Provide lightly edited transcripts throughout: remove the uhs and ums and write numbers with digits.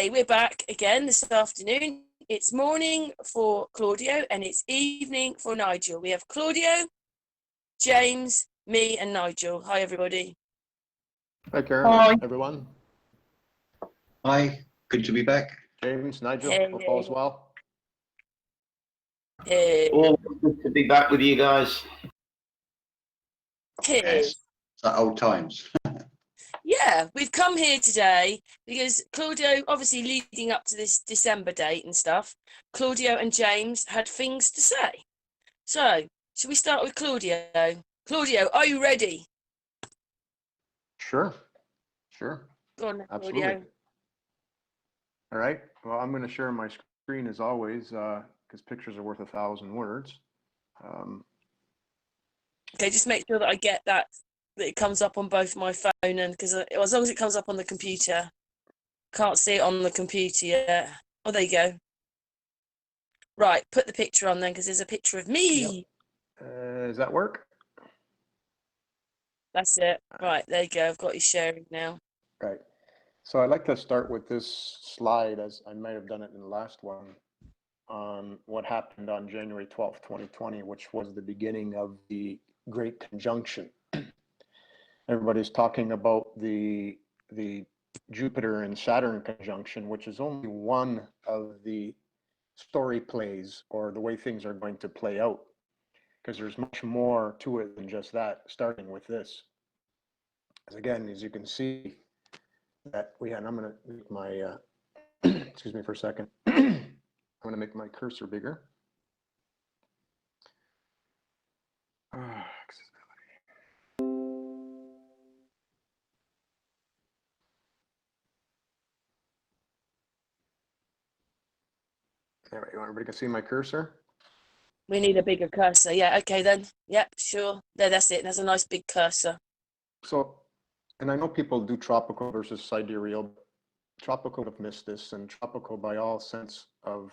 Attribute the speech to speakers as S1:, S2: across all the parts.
S1: Okay, we're back again this afternoon. It's morning for Claudio and it's evening for Nigel. We have Claudio, James, me and Nigel. Hi, everybody.
S2: Hi, Karen. Hi, everyone.
S3: Hi, good to be back.
S2: James, Nigel,
S1: Hey.
S2: hope all's well.
S1: Hey.
S3: Oh, good to be back with you guys.
S1: Hey.
S3: Yes, it's like old times.
S1: Yeah, we've come here today because Claudio, obviously leading up to this December date and stuff, Claudio and James had things to say. So, should we start with Claudio? Claudio, are you ready?
S2: Sure.
S1: Go on,
S2: Absolutely.
S1: Claudio.
S2: All right. Well, I'm going to share my screen as always because pictures are worth 1,000 words.
S1: Okay, just make sure that I get that it comes up on both my phone and because as long as it comes up on the computer, can't see it on the computer yet. Oh, there you go. Right, put the picture on then because there's a picture of me.
S2: Yep. Does that work?
S1: That's it. Right, there you go. I've got you sharing now.
S2: Right. So I'd like to start with this slide, as I might have done it in the last one, on what happened on January 12th, 2020, which was the beginning of the Great Conjunction. Everybody's talking about the Jupiter and Saturn conjunction, which is only one of the story plays or the way things are going to play out, because there's much more to it than just that, starting with this. As again, as you can see, that we had, I'm going to make my, excuse me for a second. I'm going to make my cursor bigger. There we go. Everybody can see my cursor?
S1: We need a bigger cursor. Yeah, okay then. Yep, sure. There, that's it. That's a nice big cursor.
S2: So, and I know people do tropical versus sidereal. Tropical have missed this, and tropical, by all sense of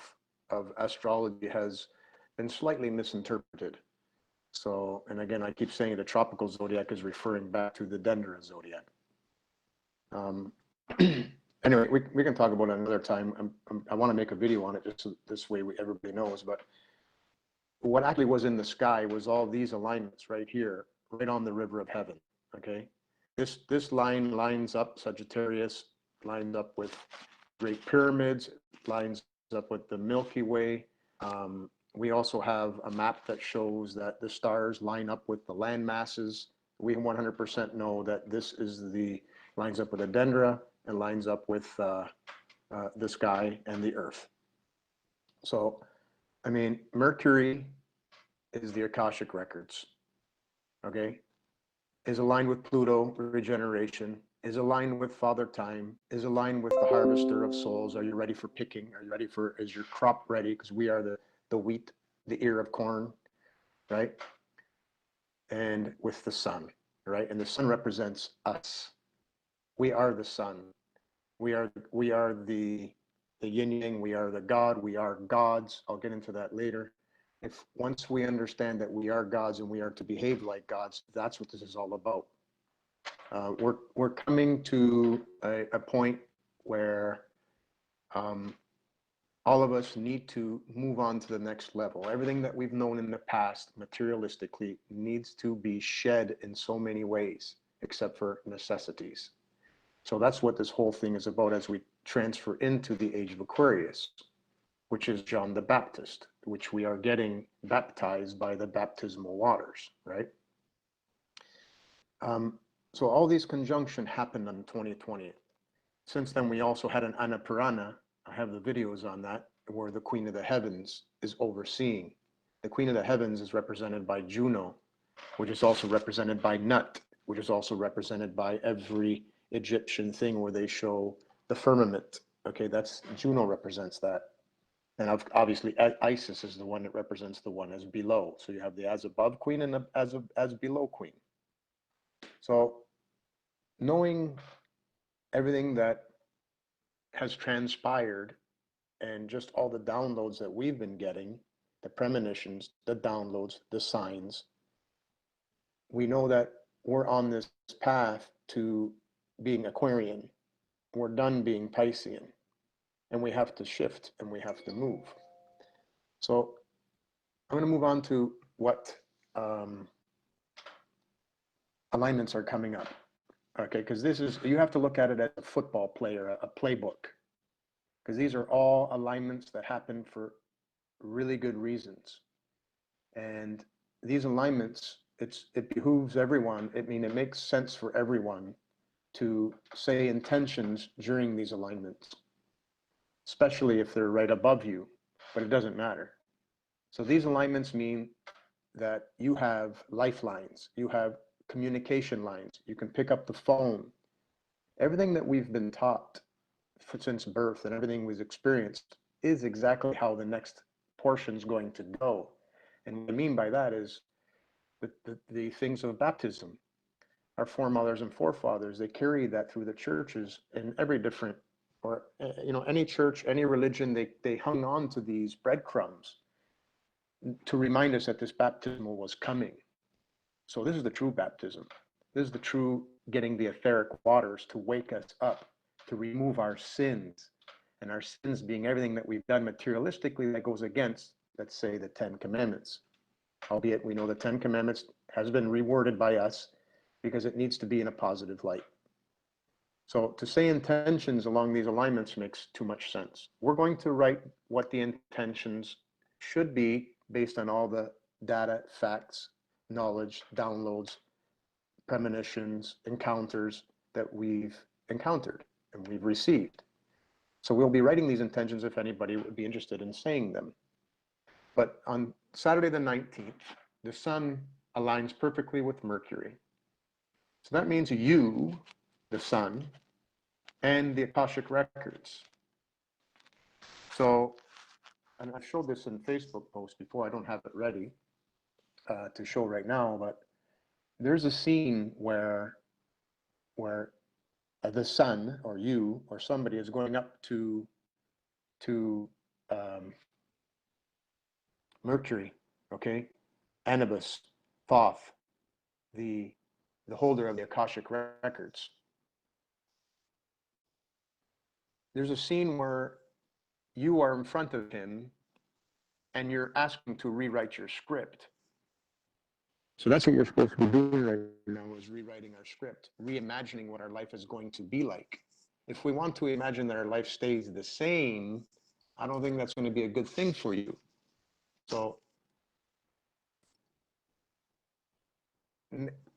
S2: astrology, has been slightly misinterpreted. So, and again, I keep saying the tropical zodiac is referring back to the Dendera zodiac. Anyway, we can talk about it another time. I want to make a video on it just so this way everybody knows. But what actually was in the sky was all these alignments right here, right on the river of heaven. Okay, this line lines up, Sagittarius lines up with Great Pyramids, lines up with the Milky Way. We also have a map that shows that the stars line up with the land masses. We 100% know that this is lines up with the Dendera and lines up with the sky and the earth. So, I mean, Mercury is the Akashic records, okay? Is aligned with Pluto, regeneration, is aligned with Father Time, is aligned with the harvester of souls. Are you ready for picking? Are you ready for, is your crop ready? Because we are the wheat, the ear of corn, right? And with the sun, right? And the sun represents us. We are the sun. We are the yin yang. We are the God. We are gods. I'll get into that later. If once we understand that we are gods and we are to behave like gods, that's what this is all about. We're coming to a point where all of us need to move on to the next level. Everything that we've known in the past materialistically needs to be shed in so many ways, except for necessities. So that's what this whole thing is about as we transfer into the age of Aquarius, which is John the Baptist, which we are getting baptized by the baptismal waters, right? So all these conjunctions happened on 2020. Since then, we also had an Annapurana. I have the videos on that, where the Queen of the Heavens is overseeing. The Queen of the Heavens is represented by Juno, which is also represented by Nut, which is also represented by every Egyptian thing where they show the firmament. Okay, that's Juno represents that. And obviously Isis is the one that represents the one as below. So you have the as above queen and the as below queen. So knowing everything that has transpired and just all the downloads that we've been getting, the premonitions, the downloads, the signs, we know that we're on this path to being Aquarian. We're done being Piscean. and we have to shift and we have to move. So I'm going to move on to what alignments are coming up. Okay, because this is, you have to look at it as a football player, a playbook, because these are all alignments that happen for really good reasons. And these alignments, it behooves everyone. I mean, it makes sense for everyone to say intentions during these alignments, especially if they're right above you, but it doesn't matter. So these alignments mean that you have lifelines, you have communication lines, you can pick up the phone. Everything that we've been taught since birth and everything we've experienced is exactly how the next portion is going to go. And what I mean by that is the things of baptism. Our foremothers and forefathers, they carried that through the churches in every different, or any church, any religion, they hung on to these breadcrumbs to remind us that this baptismal was coming. So this is the true baptism. This is the true getting the etheric waters to wake us up, to remove our sins, and our sins being everything that we've done materialistically that goes against, let's say, the 10 Commandments. Albeit we know the 10 Commandments has been reworded by us because it needs to be in a positive light. So to say intentions along these alignments makes too much sense. We're going to write what the intentions should be based on all the data, facts, knowledge, downloads, premonitions, encounters that we've encountered and we've received. So we'll be writing these intentions if anybody would be interested in saying them. But on Saturday the 19th, the sun aligns perfectly with Mercury. So that means you, the sun, and the Akashic records. So, and I've showed this in Facebook post before, I don't have it ready to show right now, but there's a scene where the sun or you or somebody is going up to Mercury, okay, Anubis, Thoth, the holder of the Akashic records. There's a scene where you are in front of him and you're asking to rewrite your script. So that's what we're supposed to be doing right now, is rewriting our script, reimagining what our life is going to be like. If we want to imagine that our life stays the same, I don't think that's going to be a good thing for you. So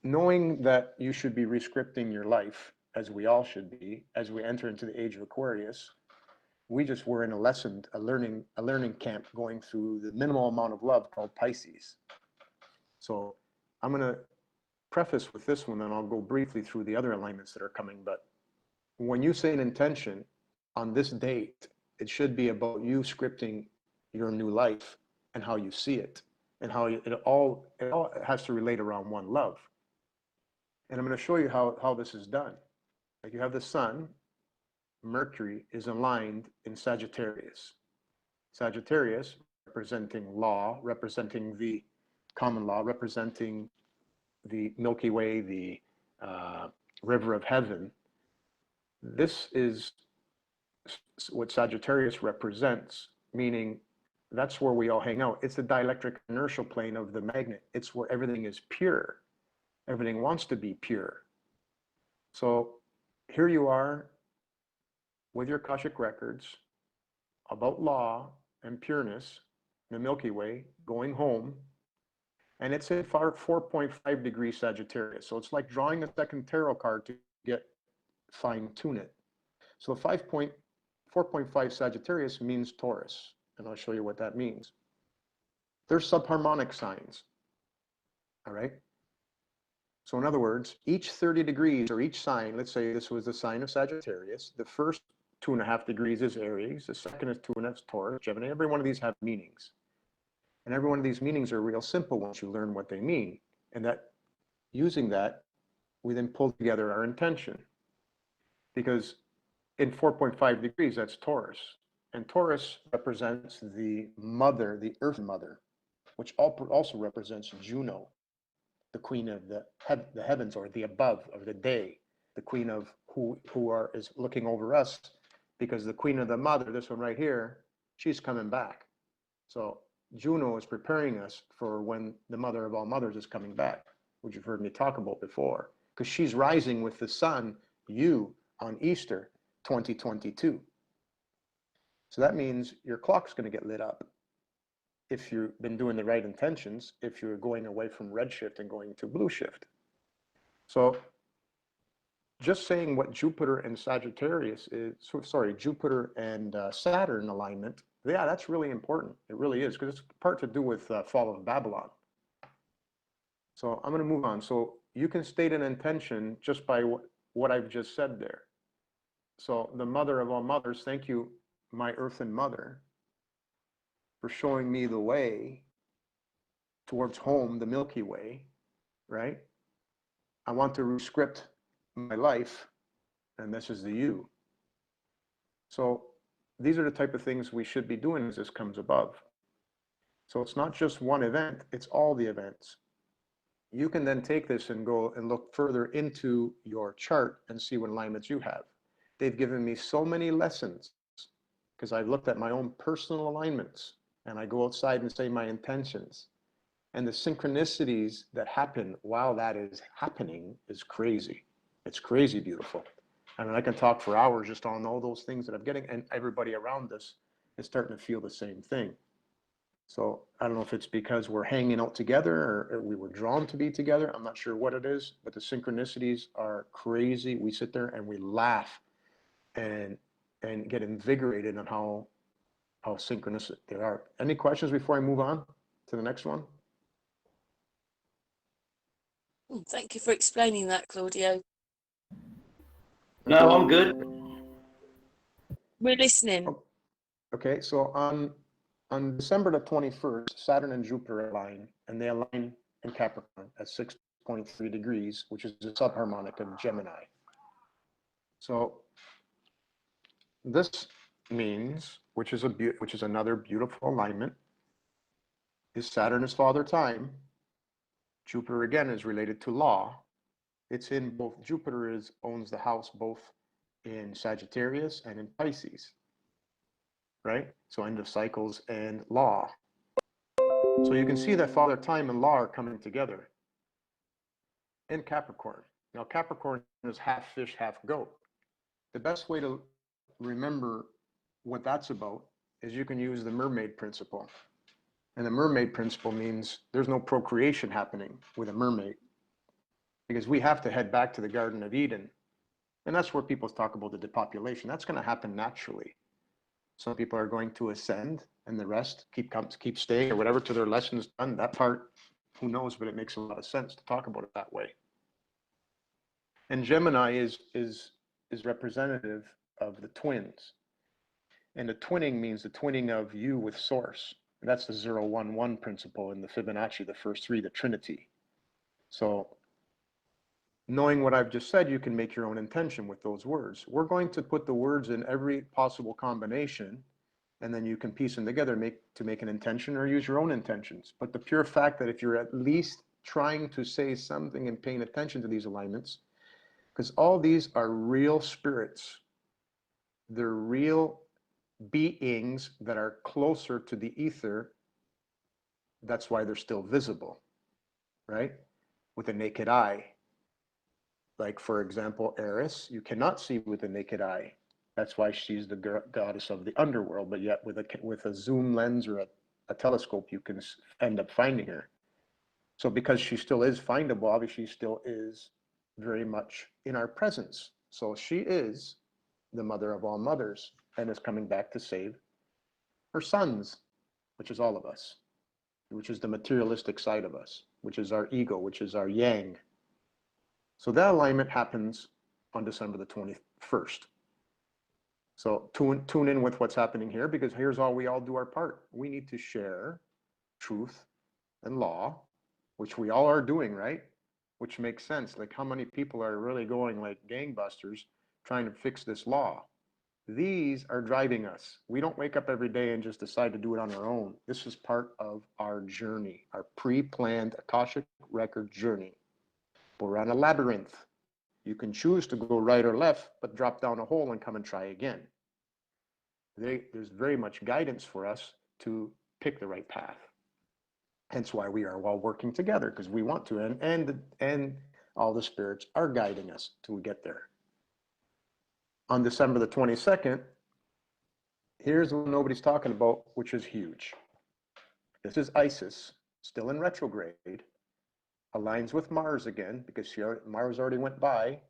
S2: knowing that you should be rescripting your life, as we all should be, as we enter into the age of Aquarius, we just were in a learning camp going through the minimal amount of love called Pisces. So I'm going to preface with this one, and I'll go briefly through the other alignments that are coming. But when you say an intention on this date, it should be about you scripting your new life and how you see it, and how it all has to relate around one love. And I'm going to show you how this is done. Like, you have the sun, Mercury is aligned in Sagittarius. Sagittarius representing law, representing the common law, representing the Milky Way, the river of heaven. This is what Sagittarius represents, meaning that's where we all hang out. It's the dielectric inertial plane of the magnet. It's where everything is pure. Everything wants to be pure. So here you are with your Akashic records about law and pureness in the Milky Way, going home. And it's at 4.5 degrees Sagittarius. So it's like drawing a second tarot card to get fine-tune it. So 4.5 Sagittarius means Taurus. And I'll show you what that means. There's subharmonic signs. All right. So in other words, each 30 degrees or each sign, let's say this was the sign of Sagittarius, the first 2.5 degrees is Aries, the second is 2.5 is Taurus, Gemini. Every one of these have meanings. And every one of these meanings are real simple once you learn what they mean. And that, using that, we then pull together our intention. Because in 4.5 degrees, that's Taurus. And Taurus represents the mother, the earth mother, which also represents Juno, the queen of the heavens, or the above, of the day, the queen of who is looking over us because the queen of the mother, this one right here, she's coming back. So Juno is preparing us for when the mother of all mothers is coming back, which you've heard me talk about before, because she's rising with the sun, you, on Easter 2022. So that means your clock's going to get lit up if you've been doing the right intentions, if you're going away from red shift and going to blue shift. So just saying what Jupiter and Sagittarius is, sorry, Jupiter and Saturn alignment, yeah, that's really important. It really is, because it's part to do with fall of Babylon. So I'm going to move on. So you can state an intention just by what I've just said there. So the mother of all mothers, thank you, my earthen mother, for showing me the way towards home, the Milky Way, right? I want to rescript my life, and this is the you. So these are the type of things we should be doing as this comes above. So it's not just one event, it's all the events. You can then take this and go and look further into your chart and see what alignments you have. They've given me so many lessons because I've looked at my own personal alignments, and I go outside and say my intentions. And the synchronicities that happen while that is happening is crazy. It's crazy beautiful. I mean, I can talk for hours just on all those things that I'm getting, and everybody around us is starting to feel the same thing. So I don't know if it's because we're hanging out together or we were drawn to be together. I'm not sure what it is, but the synchronicities are crazy. We sit there and we laugh and get invigorated on how synchronous they are. Any questions before I move on to the next one?
S1: Thank you for explaining that, Claudio.
S3: No, I'm good.
S1: We're listening.
S2: Okay, so on December the 21st, Saturn and Jupiter align, and they align in Capricorn at 6.3 degrees, which is a subharmonic of Gemini. So this means, which is another beautiful alignment, is Saturn is father time. Jupiter again is related to law. It's in both, Jupiter owns the house both in Sagittarius and in Pisces, right? So end of cycles and law. So you can see that father time and law are coming together in Capricorn. Now Capricorn is half fish, half goat. The best way to remember what that's about is you can use the mermaid principle. And the mermaid principle means there's no procreation happening with a mermaid, because we have to head back to the Garden of Eden. And that's where people talk about the depopulation. That's going to happen naturally. Some people are going to ascend, and the rest keep staying or whatever till their lesson's done. That part, who knows, but it makes a lot of sense to talk about it that way. And Gemini is representative of the twins. And the twinning means the twinning of you with source. And that's the 011 principle in the Fibonacci, the first three, the Trinity. So knowing what I've just said, you can make your own intention with those words. We're going to put the words in every possible combination, and then you can piece them together to make an intention or use your own intentions. But the pure fact that if you're at least trying to say something and paying attention to these alignments, because all these are real spirits, they're real beings that are closer to the ether. That's why they're still visible, right? With the naked eye. Like, for example, Eris, you cannot see with the naked eye. That's why she's the goddess of the underworld, but yet with a zoom lens or a telescope, you can end up finding her. So because she still is findable, obviously she still is very much in our presence. So she is the mother of all mothers and is coming back to save her sons, which is all of us, which is the materialistic side of us, which is our ego, which is our yang. So that alignment happens on December the 21st. So tune in with what's happening here, because here's all we all do our part. We need to share truth and law, which we all are doing, right? Which makes sense. Like, how many people are really going like gangbusters trying to fix this law? These are driving us. We don't wake up every day and just decide to do it on our own. This is part of our journey, our pre-planned Akashic record journey. We're on a labyrinth. You can choose to go right or left, but drop down a hole and come and try again. there's very much guidance for us to pick the right path. Hence why we are all working together, because we want to, and all the spirits are guiding us till we get there. On December the 22nd, here's what nobody's talking about, which is huge. This is Isis, still in retrograde, aligns with Mars again, because Mars already went by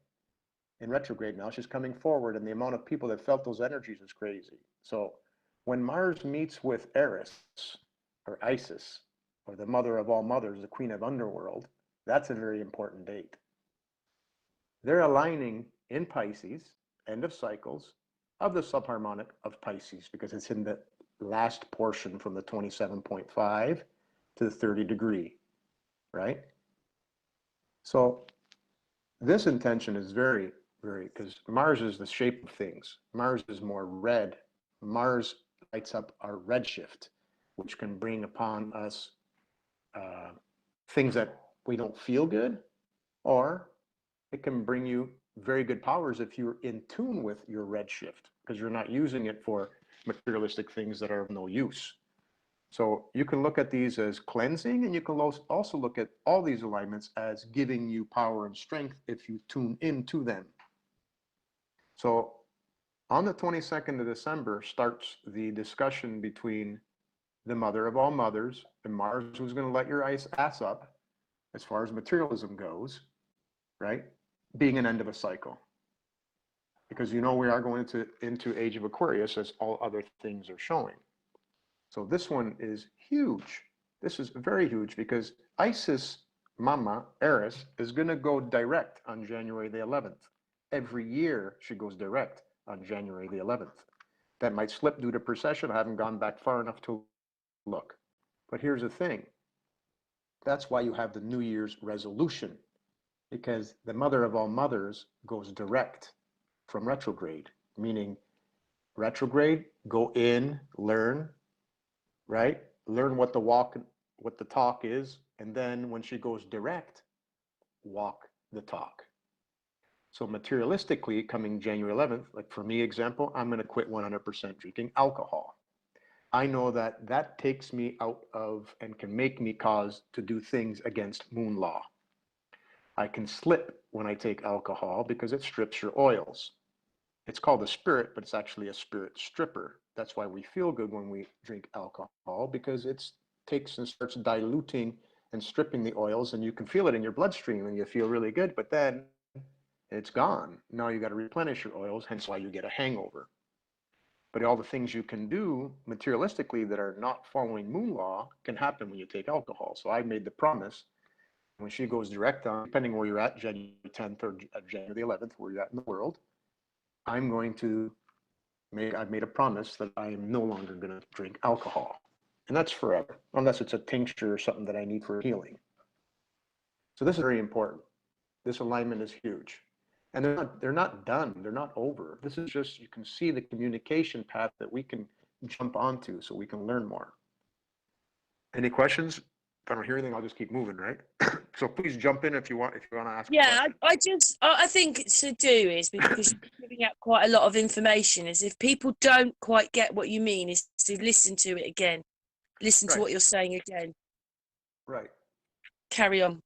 S2: in retrograde. Now she's coming forward, and the amount of people that felt those energies is crazy. So when Mars meets with Eris, or Isis, or the mother of all mothers, the queen of underworld, that's a very important date. They're aligning in Pisces, end of cycles, of the subharmonic of Pisces, because it's in the last portion from the 27.5 to the 30 degree, right? So this intention is very, because Mars is the shape of things. Mars is more red. Mars lights up our redshift, which can bring upon us things that we don't feel good, or it can bring you very good powers if you're in tune with your redshift, because you're not using it for materialistic things that are of no use. So you can look at these as cleansing, and you can also look at all these alignments as giving you power and strength if you tune into them. So on the 22nd of December starts the discussion between the mother of all mothers and Mars, who's going to let your ass up as far as materialism goes, right? Being an end of a cycle. Because we are going into Age of Aquarius, as all other things are showing. So this one is huge. This is very huge, because Isis Mama, Eris, is going to go direct on January the 11th. Every year she goes direct on January the 11th. That might slip due to precession. I haven't gone back far enough to look. But here's the thing. That's why you have the New Year's resolution, because the mother of all mothers goes direct from retrograde, meaning retrograde, go in, learn, right? Learn what the talk is, and then when she goes direct, walk the talk. So materialistically, coming January 11th, like for me, example, I'm going to quit 100% drinking alcohol. I know that that takes me out of and can make me cause to do things against moon law. I can slip when I take alcohol because it strips your oils. It's called a spirit, but it's actually a spirit stripper. That's why we feel good when we drink alcohol, because it takes and starts diluting and stripping the oils, and you can feel it in your bloodstream and you feel really good, but then it's gone. Now you got to replenish your oils, hence why you get a hangover. But all the things you can do materialistically that are not following moon law can happen when you take alcohol. So I made the promise, when she goes direct on, depending where you're at, January 10th or January the 11th, where you're at in the world, I've made a promise that I am no longer going to drink alcohol. And that's forever, unless it's a tincture or something that I need for healing. So this is very important. This alignment is huge. And they're not done. They're not over. This is just, you can see the communication path that we can jump onto so we can learn more. Any questions? If I don't hear anything, I'll just keep moving, right? So please jump in if you want to ask a
S1: Yeah,
S2: question.
S1: I think to do is, because you're giving out quite a lot of information, is if people don't quite get what you mean, is to listen to it again. Listen to what you're saying again.
S2: Right.
S1: Carry on.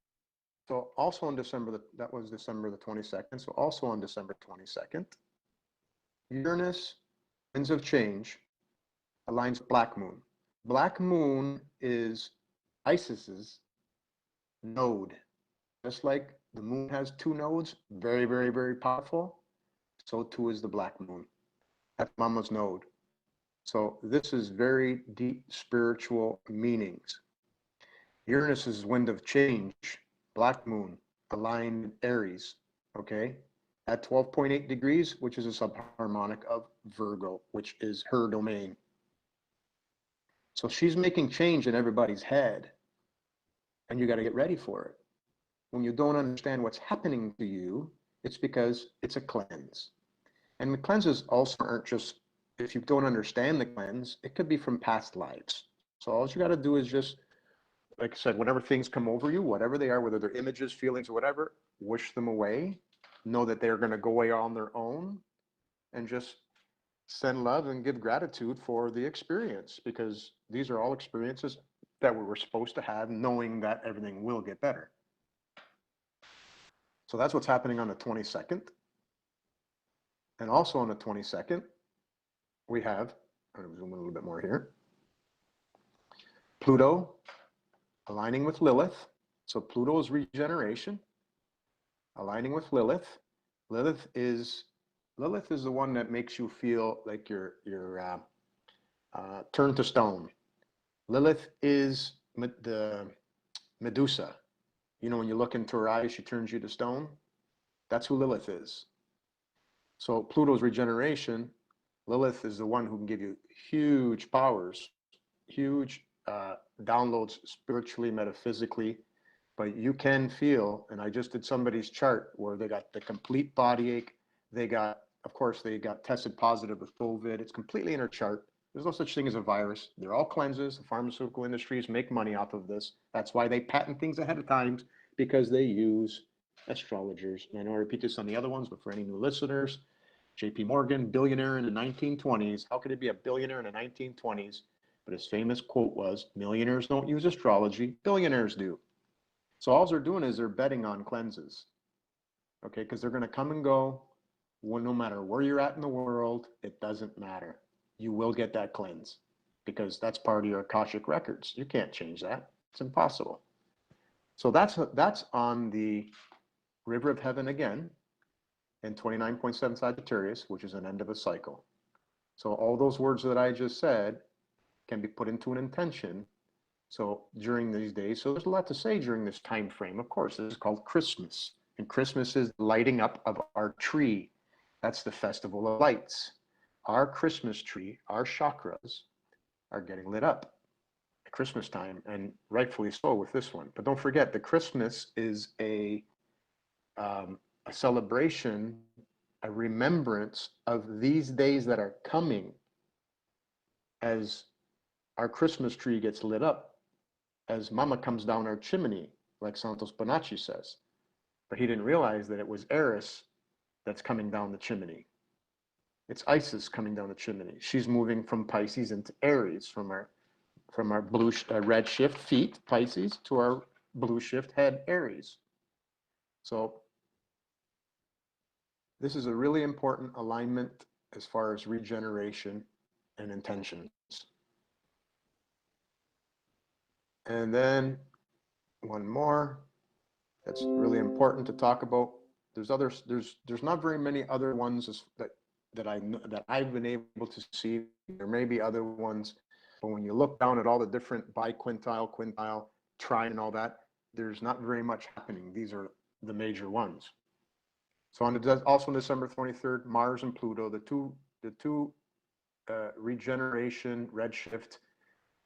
S2: So also on that was December the 22nd. So also on December 22nd, Uranus, winds of change, aligns with Black Moon. Black Moon is Isis's node. Just like the moon has two nodes, very, very, very powerful, so too is the Black Moon. That's Mama's node. So this is very deep spiritual meanings. Uranus is wind of change, Black Moon, aligned in Aries, okay? At 12.8 degrees, which is a subharmonic of Virgo, which is her domain. So she's making change in everybody's head, and you got to get ready for it. When you don't understand what's happening to you, it's because it's a cleanse. And the cleanses also aren't just, if you don't understand the cleanse, it could be from past lives. So all you got to do is just, like I said, whenever things come over you, whatever they are, whether they're images, feelings, or whatever, wish them away. Know that they're going to go away on their own, and just send love and give gratitude for the experience, because these are all experiences that we were supposed to have, knowing that everything will get better. So that's what's happening on the 22nd. And also on the 22nd, we have, I'm going to zoom in a little bit more here, Pluto aligning with Lilith. So Pluto is regeneration, aligning with Lilith. Lilith is the one that makes you feel like you're turned to stone. Lilith is the Medusa. You know, when you look into her eyes, she turns you to stone. That's who Lilith is. So Pluto's regeneration. Lilith is the one who can give you huge powers, huge downloads spiritually, metaphysically. But you can feel, and I just did somebody's chart where they got the complete body ache. They got, of course, they got tested positive with COVID. It's completely in her chart. There's no such thing as a virus. They're all cleanses. The pharmaceutical industries make money off of this. That's why they patent things ahead of time, because they use astrologers. And I know I repeat this on the other ones, but for any new listeners, JP Morgan, billionaire in the 1920s. How could it be a billionaire in the 1920s? But his famous quote was, millionaires don't use astrology, billionaires do. So all they're doing is they're betting on cleanses, okay? Because they're going to come and go. Well, no matter where you're at in the world, it doesn't matter. You will get that cleanse, because that's part of your Akashic records. You can't change that. It's impossible. So that's on the River of Heaven again, in 29.7 Sagittarius, which is an end of a cycle. So all those words that I just said can be put into an intention. So during these days, so there's a lot to say during this time frame. Of course, this is called Christmas, and Christmas is lighting up of our tree. That's the festival of lights. Our Christmas tree, our chakras are getting lit up at Christmas time, and rightfully so with this one. But don't forget, the Christmas is a celebration, a remembrance of these days that are coming, as our Christmas tree gets lit up, as Mama comes down our chimney, like Santos Bonacci says. But he didn't realize that it was Eris that's coming down the chimney. It's Isis coming down the chimney. She's moving from Pisces into Aries, from our blue red shift feet, Pisces, to our blue shift head, Aries. So this is a really important alignment as far as regeneration and intentions. And then one more that's really important to talk about. There's not very many other ones that I've been able to see. There may be other ones, but when you look down at all the different biquintile, quintile, trine, and all that, there's not very much happening. These are the major ones. So also on December 23rd, Mars and Pluto, the two regeneration redshift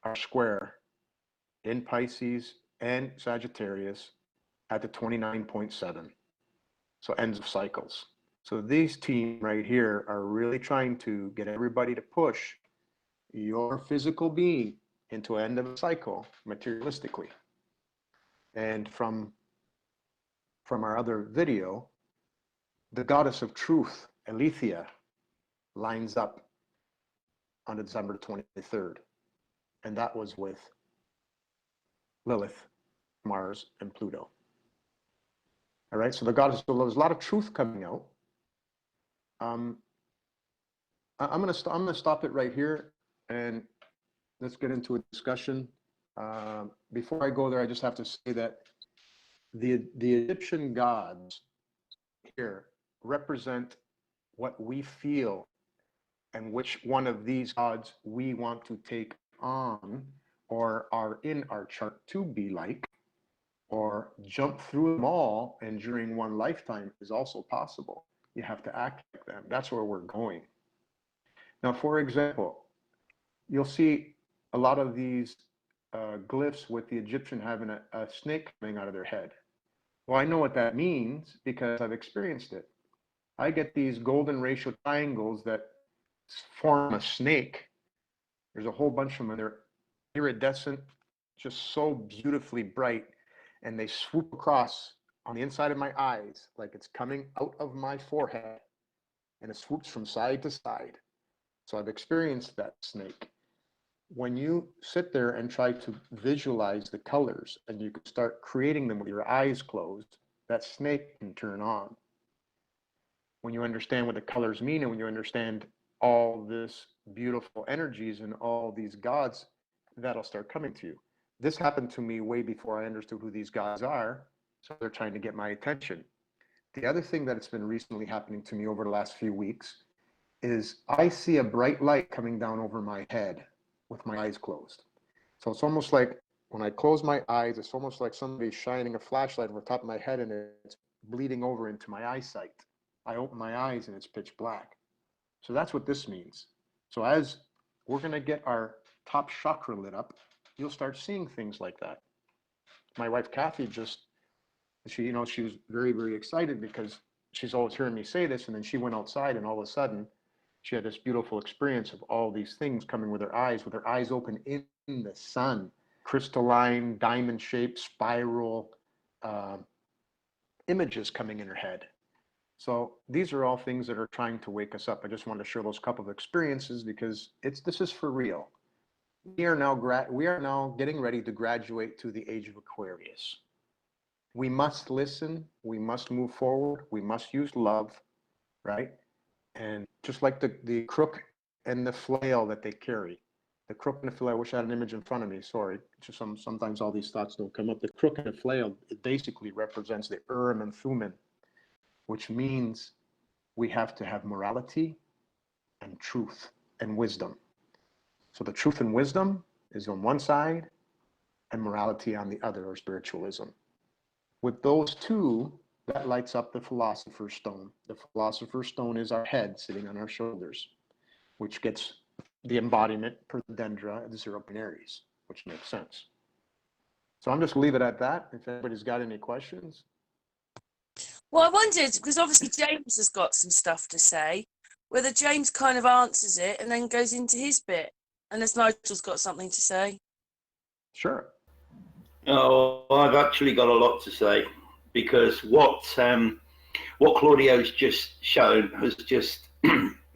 S2: are square in Pisces and Sagittarius at the 29.7. So ends of cycles. So these teams right here are really trying to get everybody to push your physical being into an end of a cycle materialistically. And from our other video, the goddess of truth, Aletheia, lines up on December 23rd. And that was with Lilith, Mars, and Pluto. All right, so there's a lot of truth coming out. I'm gonna stop it right here, and let's get into a discussion. Before I go there, I just have to say that the Egyptian gods here represent what we feel and which one of these gods we want to take on or are in our chart to be like, or jump through them all and during one lifetime is also possible. You have to act like them. That's where we're going. Now, for example, you'll see a lot of these glyphs with the Egyptian having a snake coming out of their head. Well, I know what that means because I've experienced it. I get these golden ratio triangles that form a snake. There's a whole bunch of them, and they're iridescent, just so beautifully bright, and they swoop across on the inside of my eyes like it's coming out of my forehead, and it swoops from side to side. So I've experienced that snake. When you sit there and try to visualize the colors and you can start creating them with your eyes closed, that snake can turn on. When you understand what the colors mean and when you understand all this beautiful energies and all these gods, that'll start coming to you. This happened to me way before I understood who these gods are, so they're trying to get my attention. The other thing that's been recently happening to me over the last few weeks is I see a bright light coming down over my head with my eyes closed. So it's almost like when I close my eyes, it's almost like somebody's shining a flashlight over the top of my head and it's bleeding over into my eyesight. I open my eyes and it's pitch black. So that's what this means. So as we're going to get our top chakra lit up, you'll start seeing things like that. My wife, Kathy, she was very, very excited because she's always hearing me say this. And then she went outside and all of a sudden she had this beautiful experience of all these things coming with her eyes open in the sun, crystalline, diamond shaped, spiral images coming in her head. So these are all things that are trying to wake us up. I just wanted to share those couple of experiences because this is for real. We are now getting ready to graduate to the age of Aquarius. We must listen. We must move forward. We must use love, right? And just like the crook and the flail that they carry, the crook and the flail. I wish I had an image in front of me. Sorry, just sometimes all these thoughts don't come up. The crook and the flail, it basically represents the Urim and Thummim, which means we have to have morality and truth and wisdom. So the truth and wisdom is on one side and morality on the other, or spiritualism. With those two, that lights up the philosopher's stone. The philosopher's stone is our head sitting on our shoulders, which gets the embodiment per the dendra of the 0 point Aries, which makes sense. So I'm just leave it at that. If anybody's got any questions.
S1: Well, I wondered, because obviously James has got some stuff to say, whether James kind of answers it and then goes into his bit, unless Nigel's got something to say.
S2: Sure.
S3: Oh, I've actually got a lot to say because what Claudio's just shown has just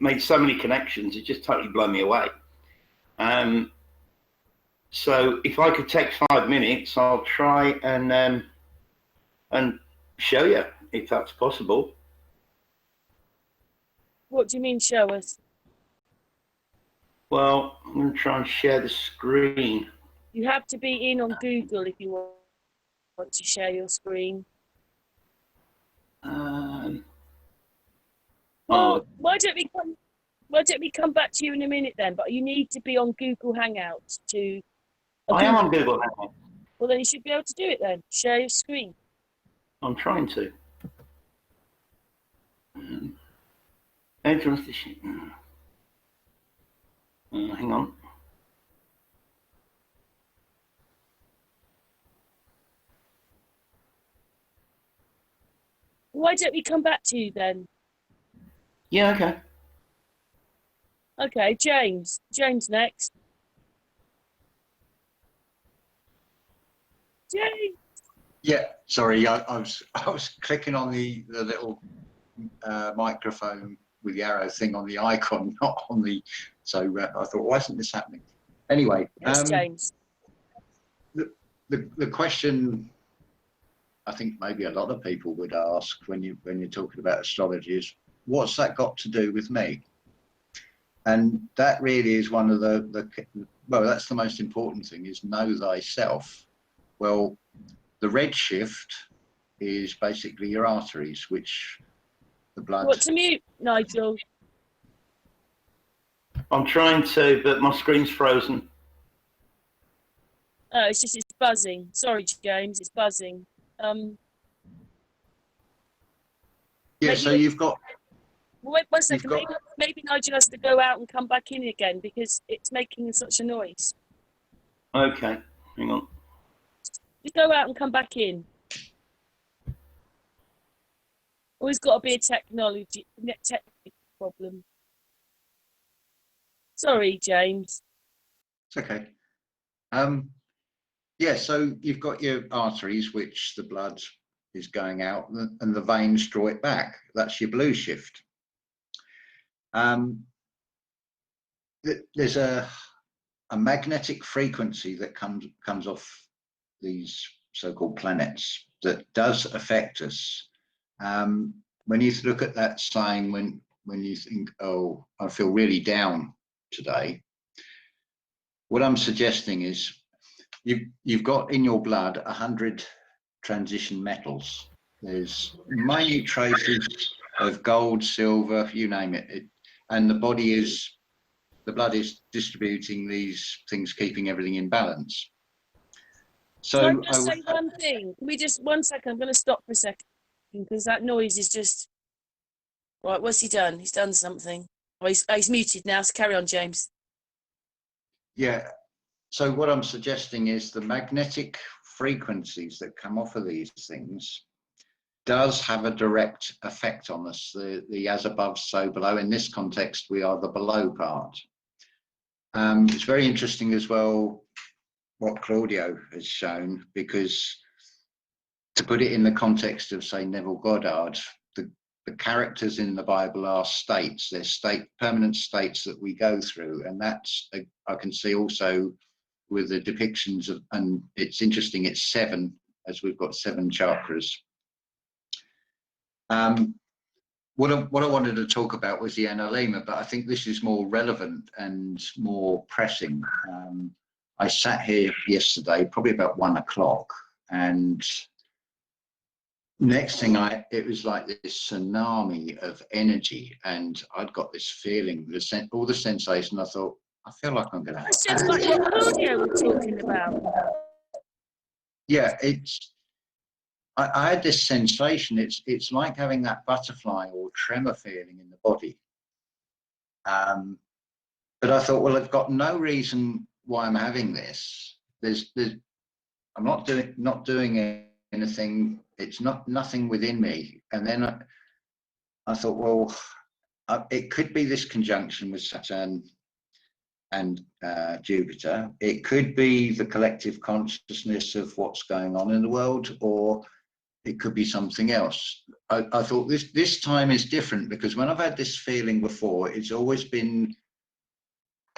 S3: made so many connections. It just totally blown me away. So if I could take 5 minutes, I'll try and show you if that's possible.
S1: What do you mean, show us?
S3: Well, I'm going to try and share the screen.
S1: You have to be in on Google if you want to share your screen. Well, why don't we come back to you in a minute then? But you need to be on Google Hangouts to.
S3: I am on Google Hangouts.
S1: Well, then you should be able to do it then. Share your screen.
S3: I'm trying to. Entrance to sheet. Hang on.
S1: Why don't we come back to you then?
S3: Yeah, okay.
S1: Okay, James. James next. James.
S4: Yeah, sorry, I was clicking on the little microphone with the arrow thing on the icon, not on the. So I thought, why isn't this happening? Anyway,
S1: Yes, James.
S4: The question I think maybe a lot of people would ask when you're talking about astrology is, what's that got to do with me? And that really is one of well, that's the most important thing, is know thyself. Well, the redshift is basically your arteries, which the blood.
S1: What to mute, Nigel?
S3: I'm trying to, but my screen's frozen.
S1: Oh, it's buzzing. Sorry, James, it's buzzing.
S4: Yeah, so you've got.
S1: Wait 1 second. Maybe Nigel has to go out and come back in again because it's making such a noise.
S3: Okay, hang on.
S1: Just go out and come back in. Always got to be a technical problem. Sorry, James.
S4: It's okay. Yeah, so you've got your arteries, which the blood is going out, and the veins draw it back. That's your blue shift. there's a magnetic frequency that comes off these so-called planets that does affect us. When you look at that saying, when you think, oh, I feel really down today, what I'm suggesting is you've got in your blood 100 transition metals. There's minute traces of gold, silver, you name it, and the blood is distributing these things, keeping everything in balance. So
S1: can I just say one thing? Can we just 1 second? I'm going to stop for a second because that noise is just right. What's he done? He's done something. Oh, he's muted now. So carry on, James.
S4: Yeah. So what I'm suggesting is the magnetic frequencies that come off of these things does have a direct effect on us. The as above, so below. In this context, we are the below part. It's very interesting as well what Claudio has shown, because to put it in the context of, say, Neville Goddard, the characters in the Bible are states. They're permanent states that we go through, and that's I can see also with the depictions of, and it's interesting, it's 7, as we've got 7 chakras. What I wanted to talk about was the analema, but I think this is more relevant and more pressing. I sat here yesterday, probably about 1 o'clock, and next thing it was like this tsunami of energy, and I'd got this feeling, all the sensation. I thought, I feel like I'm going to have.
S1: That's just like what Claudio was talking about.
S4: Yeah, I had this sensation. It's like having that butterfly or tremor feeling in the body. But I thought, well, I've got no reason why I'm having this. I'm not doing anything. It's nothing within me. And then I thought, well, it could be this conjunction with Saturn and Jupiter. It could be the collective consciousness of what's going on in the world, or it could be something else. I thought this time is different, because when I've had this feeling before, it's always been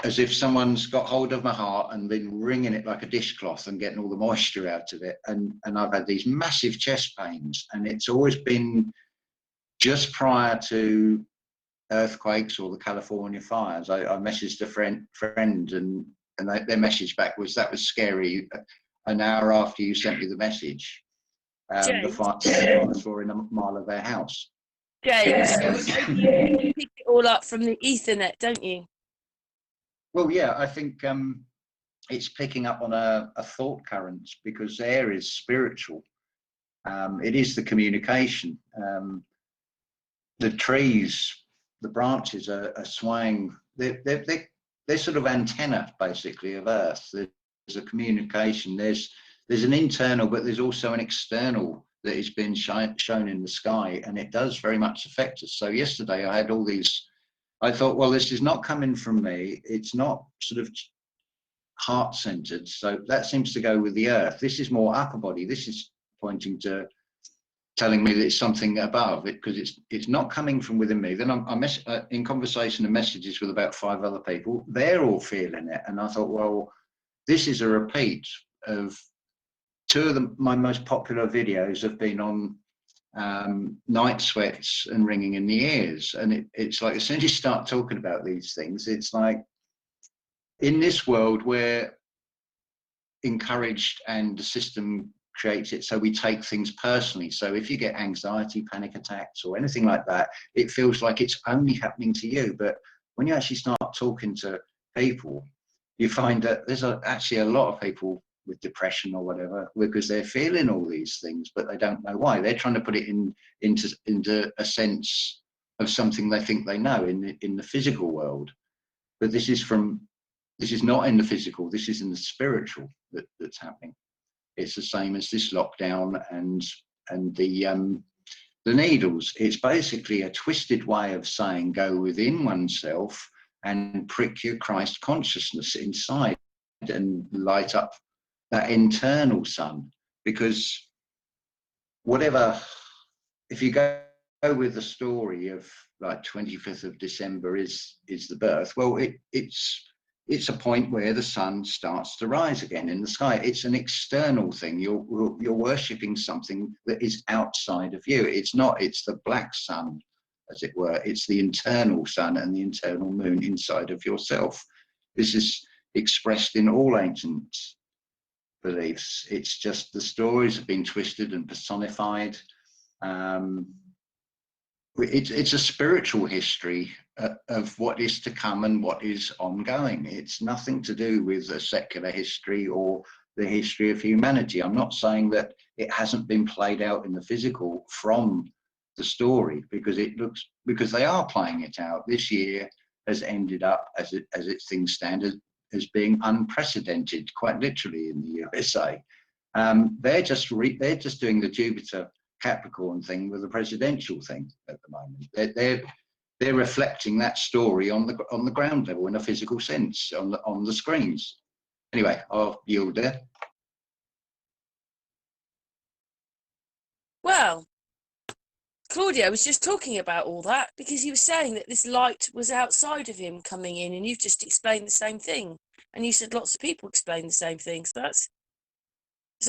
S4: as if someone's got hold of my heart and been wringing it like a dishcloth and getting all the moisture out of it. And I've had these massive chest pains, and it's always been just prior to earthquakes or the California fires. I messaged a friend and their message back was, that was scary. An hour after you sent me the message, the fires were in a mile of their house.
S1: James, you pick it all up from the Ethernet, don't you?
S4: Well, yeah, I think it's picking up on a thought current, because air is spiritual. It is the communication. The trees, the branches are swaying. They're sort of antenna, basically, of Earth. There's a communication. There's an internal, but there's also an external that is being shown in the sky, and it does very much affect us. So yesterday I had all these. I thought, well, this is not coming from me. It's not sort of heart-centered. So that seems to go with the Earth. This is more upper body. This is pointing to, telling me that it's something above it, because it's not coming from within me. Then I'm in conversation and messages with about 5 other people. They're all feeling it. And I thought, well, this is a repeat of 2 of my most popular videos have been on night sweats and ringing in the ears. And it's like, as soon as you start talking about these things, it's like, in this world we're encouraged and the system creates it so we take things personally. So if you get anxiety, panic attacks or anything like that, it feels like it's only happening to you. But when you actually start talking to people, you find that there's actually a lot of people with depression or whatever, because they're feeling all these things, but they don't know why. They're trying to put it into a sense of something they think they know in the physical world. But this is not in the physical, this is in the spiritual that's happening. It's the same as this lockdown and the needles. It's basically a twisted way of saying, go within oneself and prick your Christ consciousness inside and light up that internal sun. Because whatever, if you go with the story of like 25th of December is the birth. Well, it's a point where the sun starts to rise again in the sky. It's an external thing. You're worshipping something that is outside of you. It's not. It's the black sun, as it were. It's the internal sun and the internal moon inside of yourself. This is expressed in all ancient beliefs. It's just the stories have been twisted and personified. It's a spiritual history of what is to come and what is ongoing. It's nothing to do with a secular history or the history of humanity. I'm not saying that it hasn't been played out in the physical from the story, because they are playing it out. This year has ended up, as things stand, as being unprecedented, quite literally, in the USA. They're just doing the Jupiter Capricorn thing with the presidential thing at the moment. They're reflecting that story on the ground level in a physical sense on the screens. Anyway, I'll yield there.
S1: Well, Claudio was just talking about all that because he was saying that this light was outside of him coming in, and you've just explained the same thing. And you said lots of people explain the same thing. So it's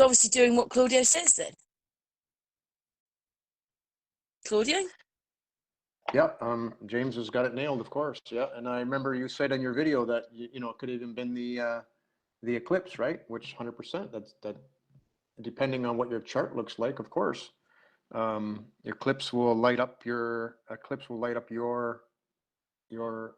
S1: obviously doing what Claudio says then. Claudio?
S2: Yep, James has got it nailed, of course. Yeah, and I remember you said in your video that you know, it could have even been the eclipse, right? Which 100%. That depending on what your chart looks like, of course. Your eclipse will light up your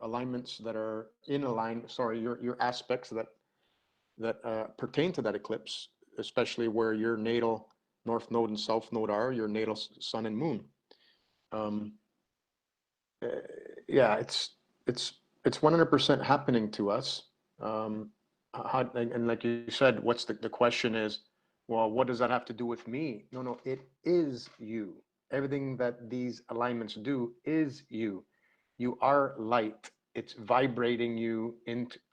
S2: alignments that are in alignment. Sorry, your aspects that pertain to that eclipse, especially where your natal north node and south node are, your natal sun and moon. Yeah, it's 100% happening to us. And like you said, what's the question is, well, what does that have to do with me? No, it is you. Everything that these alignments do is you. You are light. It's vibrating you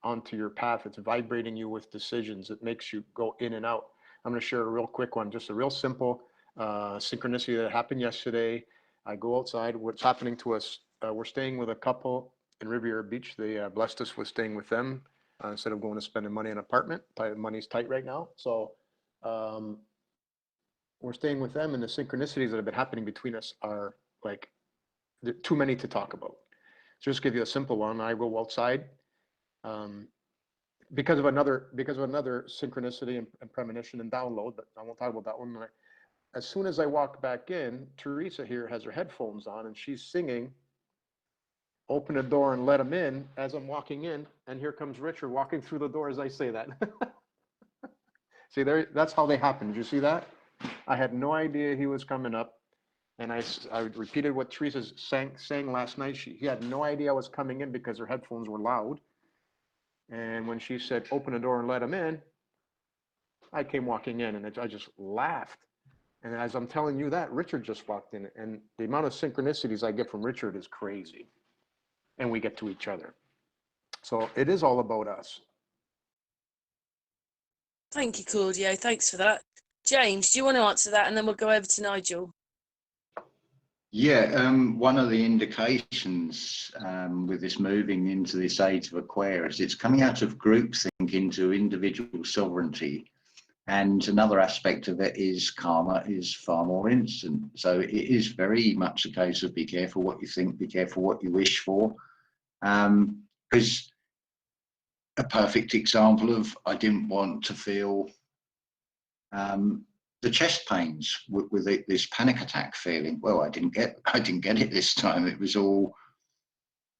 S2: onto your path. It's vibrating you with decisions. It makes you go in and out. I'm going to share a real quick one, just a real simple synchronicity that happened yesterday. I go outside. What's happening to us? We're staying with a couple in Riviera Beach. They blessed us with staying with them instead of going to spending money on an apartment. Money's tight right now. So we're staying with them, and the synchronicities that have been happening between us are like too many to talk about. So just give you a simple one. I go outside because of another synchronicity and premonition and download, but I won't talk about that one. As soon as I walk back in, Teresa here has her headphones on and she's singing "Open the Door and Let Him In" as I'm walking in, and here comes Richard walking through the door as I say that. See, that's how they happen. Did you see that? I had no idea he was coming up, and I repeated what Teresa sang last night. He had no idea I was coming in because her headphones were loud. And when she said, "Open the door and let him in," I came walking in, and I just laughed. And as I'm telling you that, Richard just walked in, and the amount of synchronicities I get from Richard is crazy. And we get to each other. So it is all about us.
S1: Thank you, Claudio. Thanks for that. James, do you want to answer that? And then we'll go over to Nigel.
S4: Yeah, one of the indications with this moving into this age of Aquarius, it's coming out of groupthink into individual sovereignty. And another aspect of it is karma is far more instant. So it is very much a case of be careful what you think, be careful what you wish for. Because a perfect example of I didn't want to feel the chest pains with this panic attack feeling. Well, I didn't get it this time. It was all,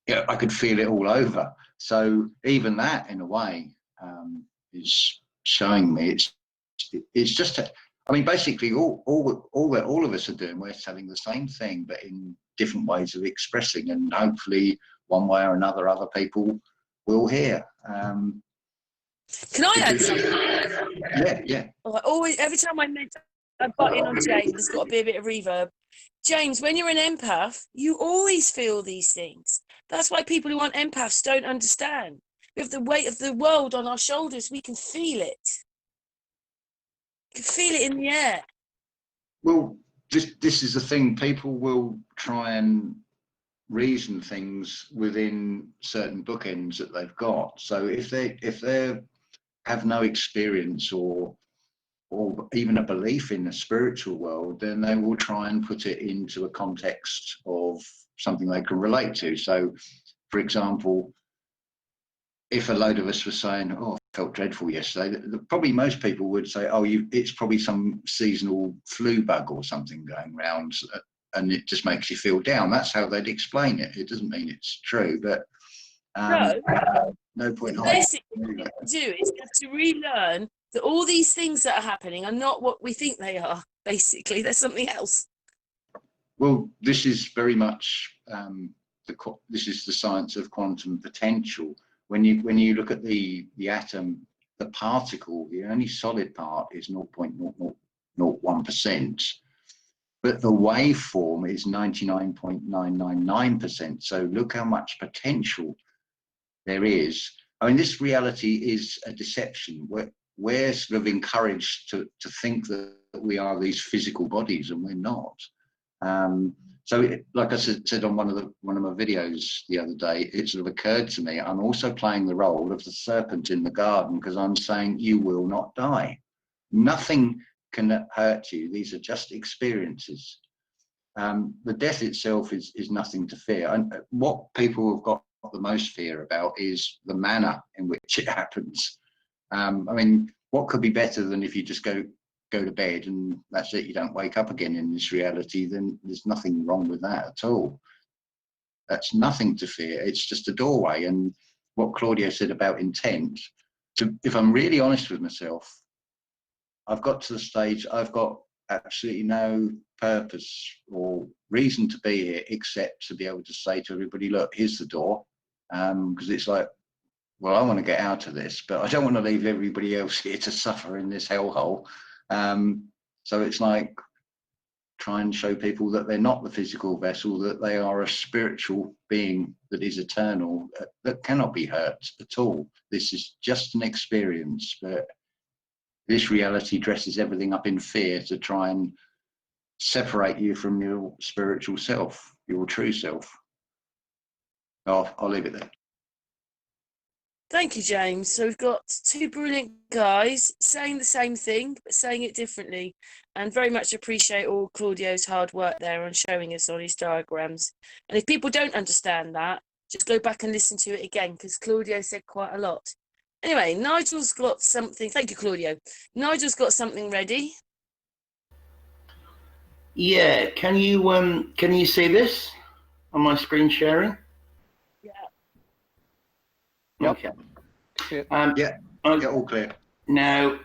S4: yeah, I could feel it all over. So even that, in a way, is showing me it's just I mean, basically all of us are doing, we're telling the same thing, but in different ways of expressing, and hopefully one way or another, other people will hear.
S1: Can I add something?
S4: Yeah.
S1: Always, every time I butt in on James, there's got to be a bit of reverb. James, when you're an empath, you always feel these things. That's why people who aren't empaths don't understand. We have the weight of the world on our shoulders. We can feel it. You can feel it in the air.
S4: Well, this is the thing. People will try and reason things within certain bookends that they've got. So if they have no experience or even a belief in the spiritual world, then they will try and put it into a context of something they can relate to. So, for example, if a load of us were saying, "Oh, I felt dreadful yesterday," probably most people would say, "Oh, it's probably some seasonal flu bug or something going round, and it just makes you feel down." That's how they'd explain it. It doesn't mean it's true, but no point hiding.
S1: Basically, what we have to do is we have to relearn that all these things that are happening are not what we think they are. Basically, they're something else.
S4: Well, this is very much this is the science of quantum potential. When you look at the atom, the particle, the only solid part is 0.001%, but the waveform is 99.999%. So look how much potential there is. I mean, this reality is a deception. We're sort of encouraged to think that we are these physical bodies, and we're not. So, like I said on one of my videos the other day, it sort of occurred to me, I'm also playing the role of the serpent in the garden, because I'm saying you will not die. Nothing can hurt you. These are just experiences. The death itself is nothing to fear. And what people have got the most fear about is the manner in which it happens. I mean, what could be better than if you just go to bed and that's it, you don't wake up again in this reality? Then there's nothing wrong with that at all. That's nothing to fear. It's just a doorway. And what Claudio said about intent, if I'm really honest with myself, I've got to the stage, I've got absolutely no purpose or reason to be here except to be able to say to everybody, look, here's the door. Because it's like, well, I want to get out of this, but I don't want to leave everybody else here to suffer in this hellhole. So it's like try and show people that they're not the physical vessel, that they are a spiritual being that is eternal, that cannot be hurt at all. This is just an experience, but this reality dresses everything up in fear to try and separate you from your spiritual self, your true self. I'll leave it there.
S1: Thank you, James. So we've got two brilliant guys saying the same thing, but saying it differently. And very much appreciate all Claudio's hard work there on showing us on his diagrams. And if people don't understand that, just go back and listen to it again, because Claudio said quite a lot. Anyway, Nigel's got something. Thank you, Claudio. Nigel's got something ready.
S3: Yeah, can you see this on my screen sharing?
S1: Yeah.
S3: Okay.
S4: Yeah, all clear.
S3: Now,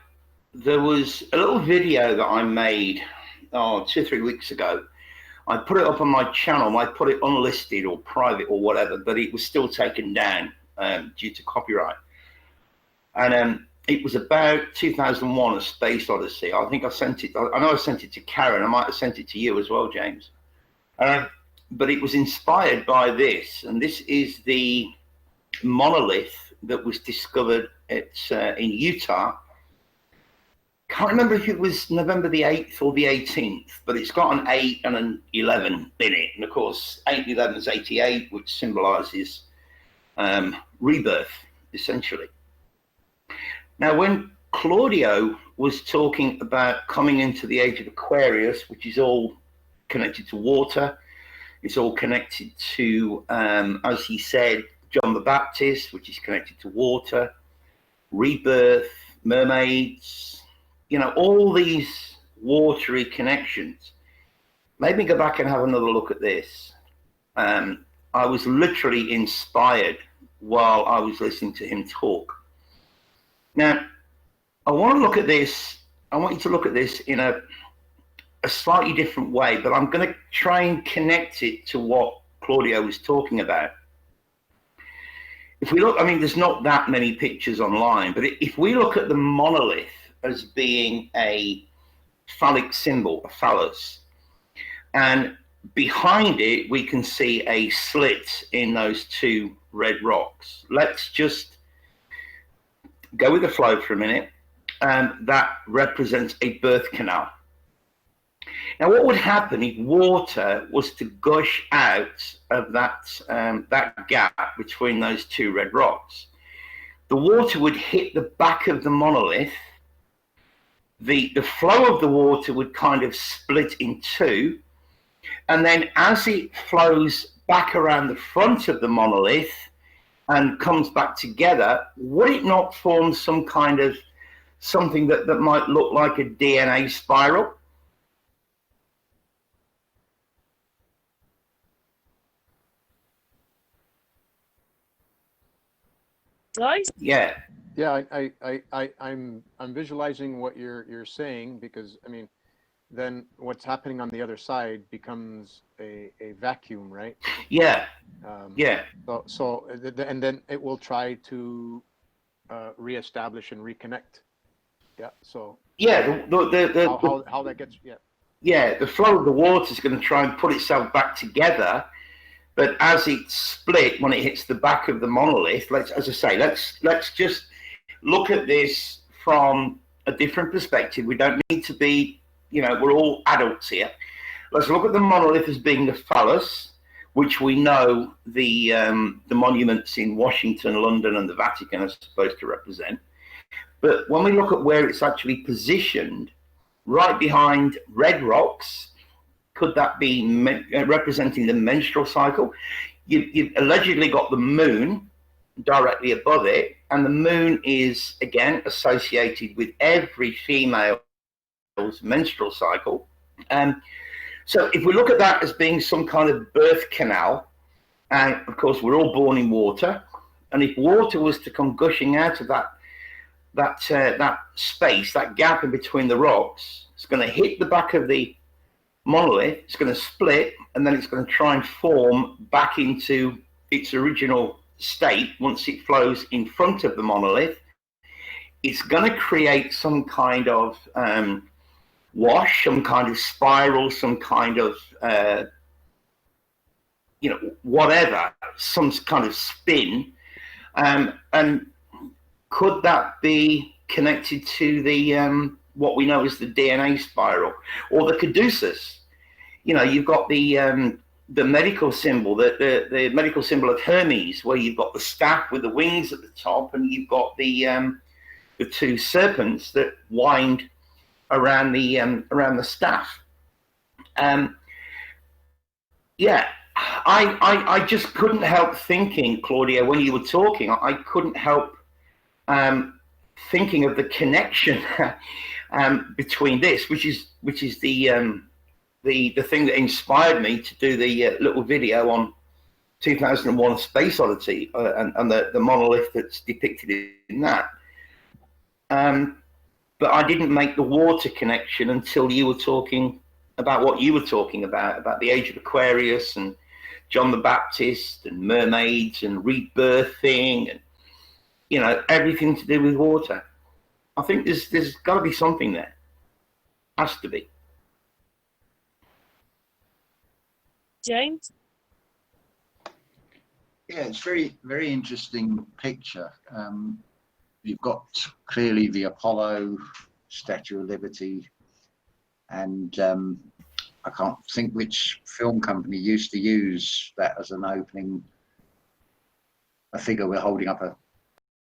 S3: there was a little video that I made 2 or 3 weeks ago. I put it up on my channel. I put it unlisted or private or whatever, but it was still taken down due to copyright. And it was about 2001: A Space Odyssey. I think I sent it. I know I sent it to Karen. I might have sent it to you as well, James. But it was inspired by this, and this is the monolith that was discovered in Utah. Can't remember if it was November the 8th or the 18th, but it's got an 8 and an 11 in it. And of course, 8 and 11 is 88, which symbolizes rebirth, essentially. Now, when Claudio was talking about coming into the age of Aquarius, which is all connected to water, it's all connected to, as he said, John the Baptist, which is connected to water, rebirth, mermaids, all these watery connections. Made me go back and have another look at this. I was literally inspired while I was listening to him talk. Now, I want to look at this. I want you to look at this in a slightly different way, but I'm going to try and connect it to what Claudio was talking about. If we look, I mean, there's not that many pictures online, but if we look at the monolith as being a phallic symbol, a phallus, and behind it, we can see a slit in those two red rocks. Let's just go with the flow for a minute. That represents a birth canal. Now, what would happen if water was to gush out of that gap between those two red rocks? The water would hit the back of the monolith. The flow of the water would kind of split in two, and then as it flows back around the front of the monolith and comes back together, would it not form some kind of something that might look like a DNA spiral?
S1: Guys?
S3: Yeah.
S2: Yeah, I'm visualizing what you're saying, because I mean, then what's happening on the other side becomes a vacuum, right?
S3: Yeah. Yeah.
S2: So and then it will try to reestablish and reconnect. Yeah. So
S3: Yeah.
S2: How that gets, yeah.
S3: Yeah, the flow of the water is going to try and put itself back together, but as it's split when it hits the back of the monolith, as I say, let's just look at this from a different perspective. We don't need to be, we're all adults here. Let's look at the monolith as being the phallus, which we know the monuments in Washington, London, and the Vatican are supposed to represent. But when we look at where it's actually positioned, right behind red rocks, could that be representing the menstrual cycle? You've allegedly got the moon directly above it, and the moon is again associated with every female's menstrual cycle. So if we look at that as being some kind of birth canal, and of course we're all born in water, and if water was to come gushing out of that space, that gap in between the rocks, it's going to hit the back of the monolith, it's going to split, and then it's going to try and form back into its original state once it flows in front of the monolith. It's going to create some kind of wash, some kind of spiral, some kind of whatever, some kind of spin, and could that be connected to the what we know as the DNA spiral or the caduceus? You've got the medical symbol, the medical symbol of Hermes, where you've got the staff with the wings at the top, and you've got the two serpents that wind around the staff. Yeah, I just couldn't help thinking, Claudio, when you were talking, I couldn't help thinking of the connection between this, which is the thing that inspired me to do the little video on 2001: A Space Odyssey and the monolith that's depicted in that. But I didn't make the water connection until you were talking about what you were talking about the age of Aquarius and John the Baptist and mermaids and rebirthing and everything to do with water. I think there's got to be something there. Has to be.
S1: James?
S4: Yeah, it's very, very interesting picture. You've got clearly the Apollo, Statue of Liberty, and I can't think which film company used to use that as an opening. A figure we're holding up a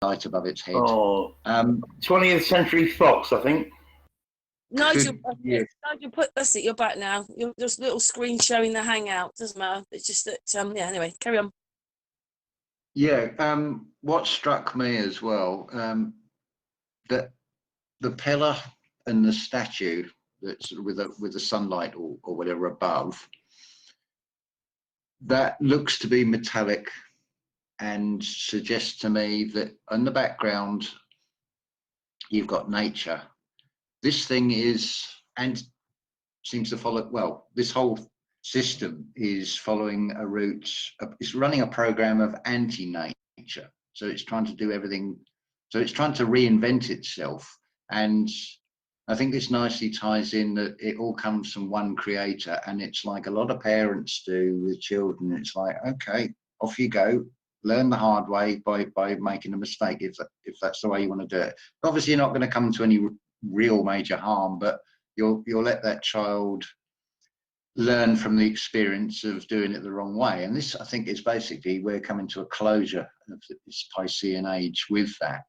S4: light above its head.
S3: 20th Century Fox, I think.
S1: Nigel,
S4: yeah.
S1: Nigel, that's it. You're back now. You're just a little screen showing the hangout. Doesn't matter. It's just that. Yeah. Anyway, carry on.
S4: Yeah. What struck me as well, that the pillar and the statue that's with the sunlight or whatever above, that looks to be metallic, and suggests to me that in the background you've got nature. This thing is, and seems to follow, well, this whole system is following a route, it's running a program of anti-nature. So it's trying to do everything, so it's trying to reinvent itself. And I think this nicely ties in that it all comes from one creator, and it's like a lot of parents do with children. It's like, okay, off you go, learn the hard way by making a mistake, if that's the way you want to do it. Obviously, you're not going to come to any real major harm, but you'll let that child learn from the experience of doing it the wrong way. And this, I think, is basically, we're coming to a closure of this Piscean age with that.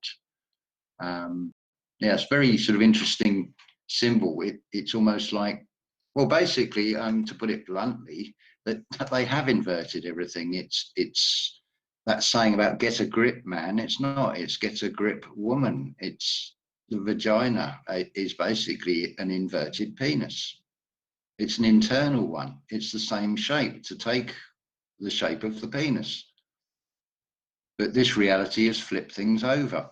S4: Yeah, it's very sort of interesting symbol. It's almost like, well, basically, to put it bluntly, that they have inverted everything. It's that saying about get a grip, man. It's not. It's get a grip, woman. It's the vagina is basically an inverted penis. It's an internal one. It's the same shape, to take the shape of the penis. But this reality has flipped things over.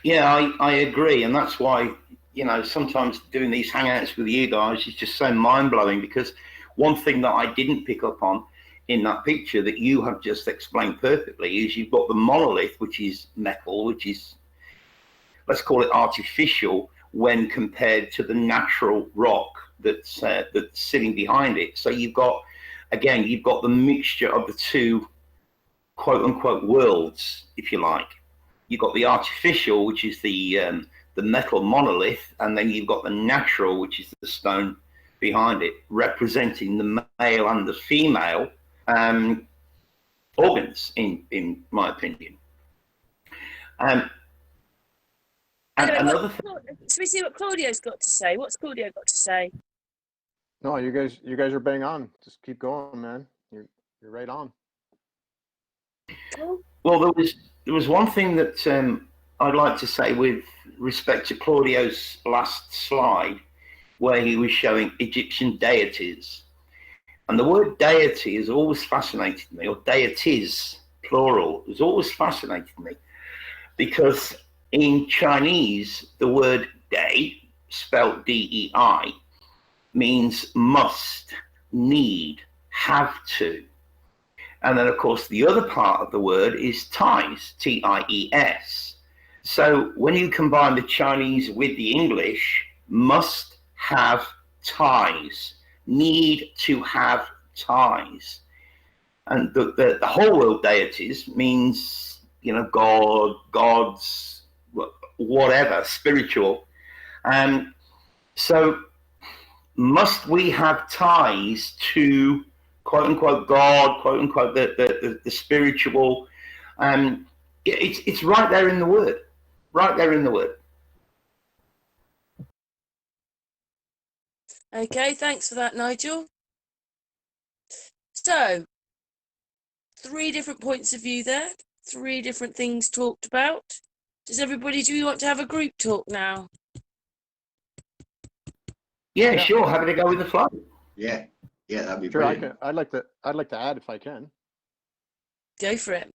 S3: Yeah, I agree. And that's why, you know, sometimes doing these hangouts with you guys is just so mind-blowing, because one thing that I didn't pick up on in that picture that you have just explained perfectly is you've got the monolith, which is metal, which is, let's call it artificial, when compared to the natural rock that's sitting behind it. So you've got, again, you've got the mixture of the two quote unquote worlds, if you like. You've got the artificial, which is the metal monolith, and then you've got the natural, which is the stone behind it, representing the male and the female organs, in my opinion. And
S1: Anyway,
S3: another thing.
S1: so we see what Claudio's got to say. What's Claudio got to say?
S2: No, you guys are bang on. Just keep going, man. You're right on.
S1: Cool.
S3: Well, there was one thing that I'd like to say with respect to Claudio's last slide, where he was showing Egyptian deities. And the word deity has always fascinated me, or deities, plural, has always fascinated me, because in Chinese, the word dei, spelled D-E-I, means must, need, have to. And then, of course, the other part of the word is ties, T-I-E-S. So when you combine the Chinese with the English, must have ties, need to have ties. And the whole world deities means, you know, God, gods, whatever, spiritual. So must we have ties to quote unquote God, quote unquote the spiritual? It's right there in the word, right there in the word.
S1: Okay, thanks for that, Nigel. So, 3 different points of view there, 3 different things talked about. Do we want to have a group talk now?
S3: Yeah, sure. Happy to go with the flow.
S4: Yeah, that'd be
S2: sure.
S4: brilliant.
S2: I'd like to add if I can.
S1: Go for it.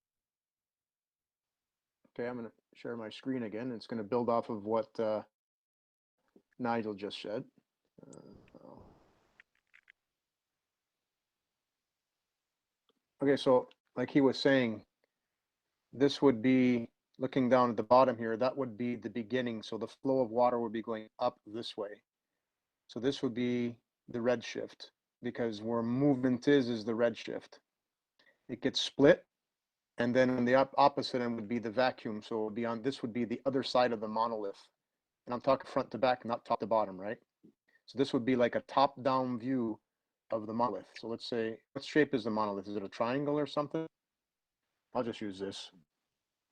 S2: Okay, I'm going to share my screen again. It's going to build off of what Nigel just said. Okay, so like he was saying, this would be looking down at the bottom here. That would be the beginning. So the flow of water would be going up this way. So this would be the redshift, because where movement is the redshift. It gets split, and then on the opposite end would be the vacuum. So it would be this would be the other side of the monolith. And I'm talking front to back, not top to bottom, right? So this would be like a top-down view of the monolith. So let's say, what shape is the monolith? Is it a triangle or something? I'll just use this.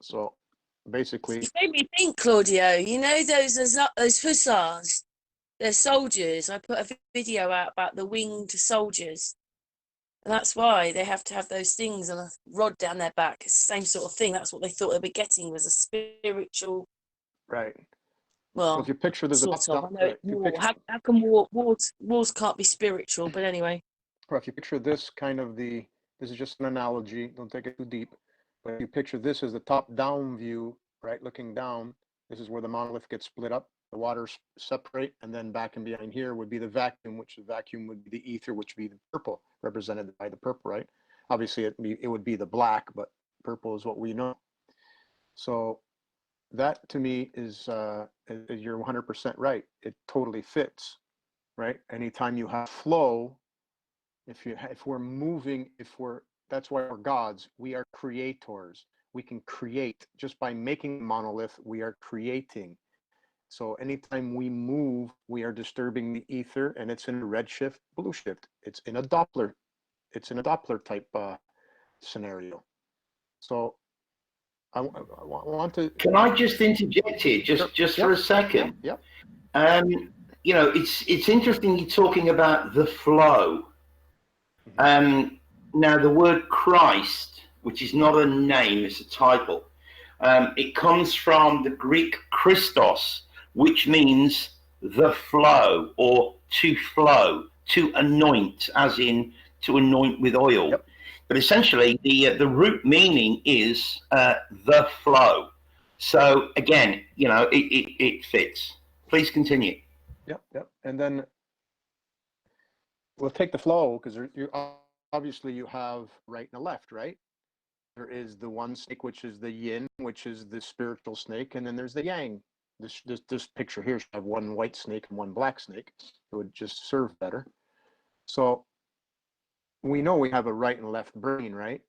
S2: So basically,
S1: You made me think, Claudio. You know those hussars, they're soldiers. I put a video out about the winged soldiers, and that's why they have to have those things and a rod down their back. It's the same sort of thing. That's what they thought they'd be getting, was a spiritual.
S2: right.
S1: Well,
S2: so if you picture there's
S1: sort
S2: a
S1: of. I know
S2: right,
S1: war. How come wars can't be spiritual? But anyway.
S2: or if you picture this kind of this is just an analogy, don't take it too deep, but if you picture this as the top down view, right, looking down, this is where the monolith gets split up, the waters separate, and then back and behind here would be the vacuum, which the vacuum would be the ether, which would be the purple, represented by the purple, right? Obviously it would be the black, but purple is what we know. So that to me is you're 100% right. It totally fits, right? Anytime you have flow, if we're moving, that's why we're gods. We are creators. We can create just by making a monolith. We are creating. So anytime we move, we are disturbing the ether, and it's in a red shift, blue shift. It's in a Doppler. It's in a Doppler type scenario. So I want to.
S3: Can I just interject here, just for a second?
S2: Yep.
S3: You know, it's interesting you're talking about the flow. Now, the word Christ, which is not a name, it's a title. It comes from the Greek Christos, which means the flow, or to flow, to anoint, as in to anoint with oil.
S2: Yep.
S3: But essentially, the root meaning is the flow. So again, you know, it fits. Please continue.
S2: Yep. And then we'll take the flow, because you obviously you have right and a left, right? There is the one snake, which is the yin, which is the spiritual snake, and then there's the yang. This picture here should have one white snake and one black snake. It would just serve better. So we know we have a right and left brain, right?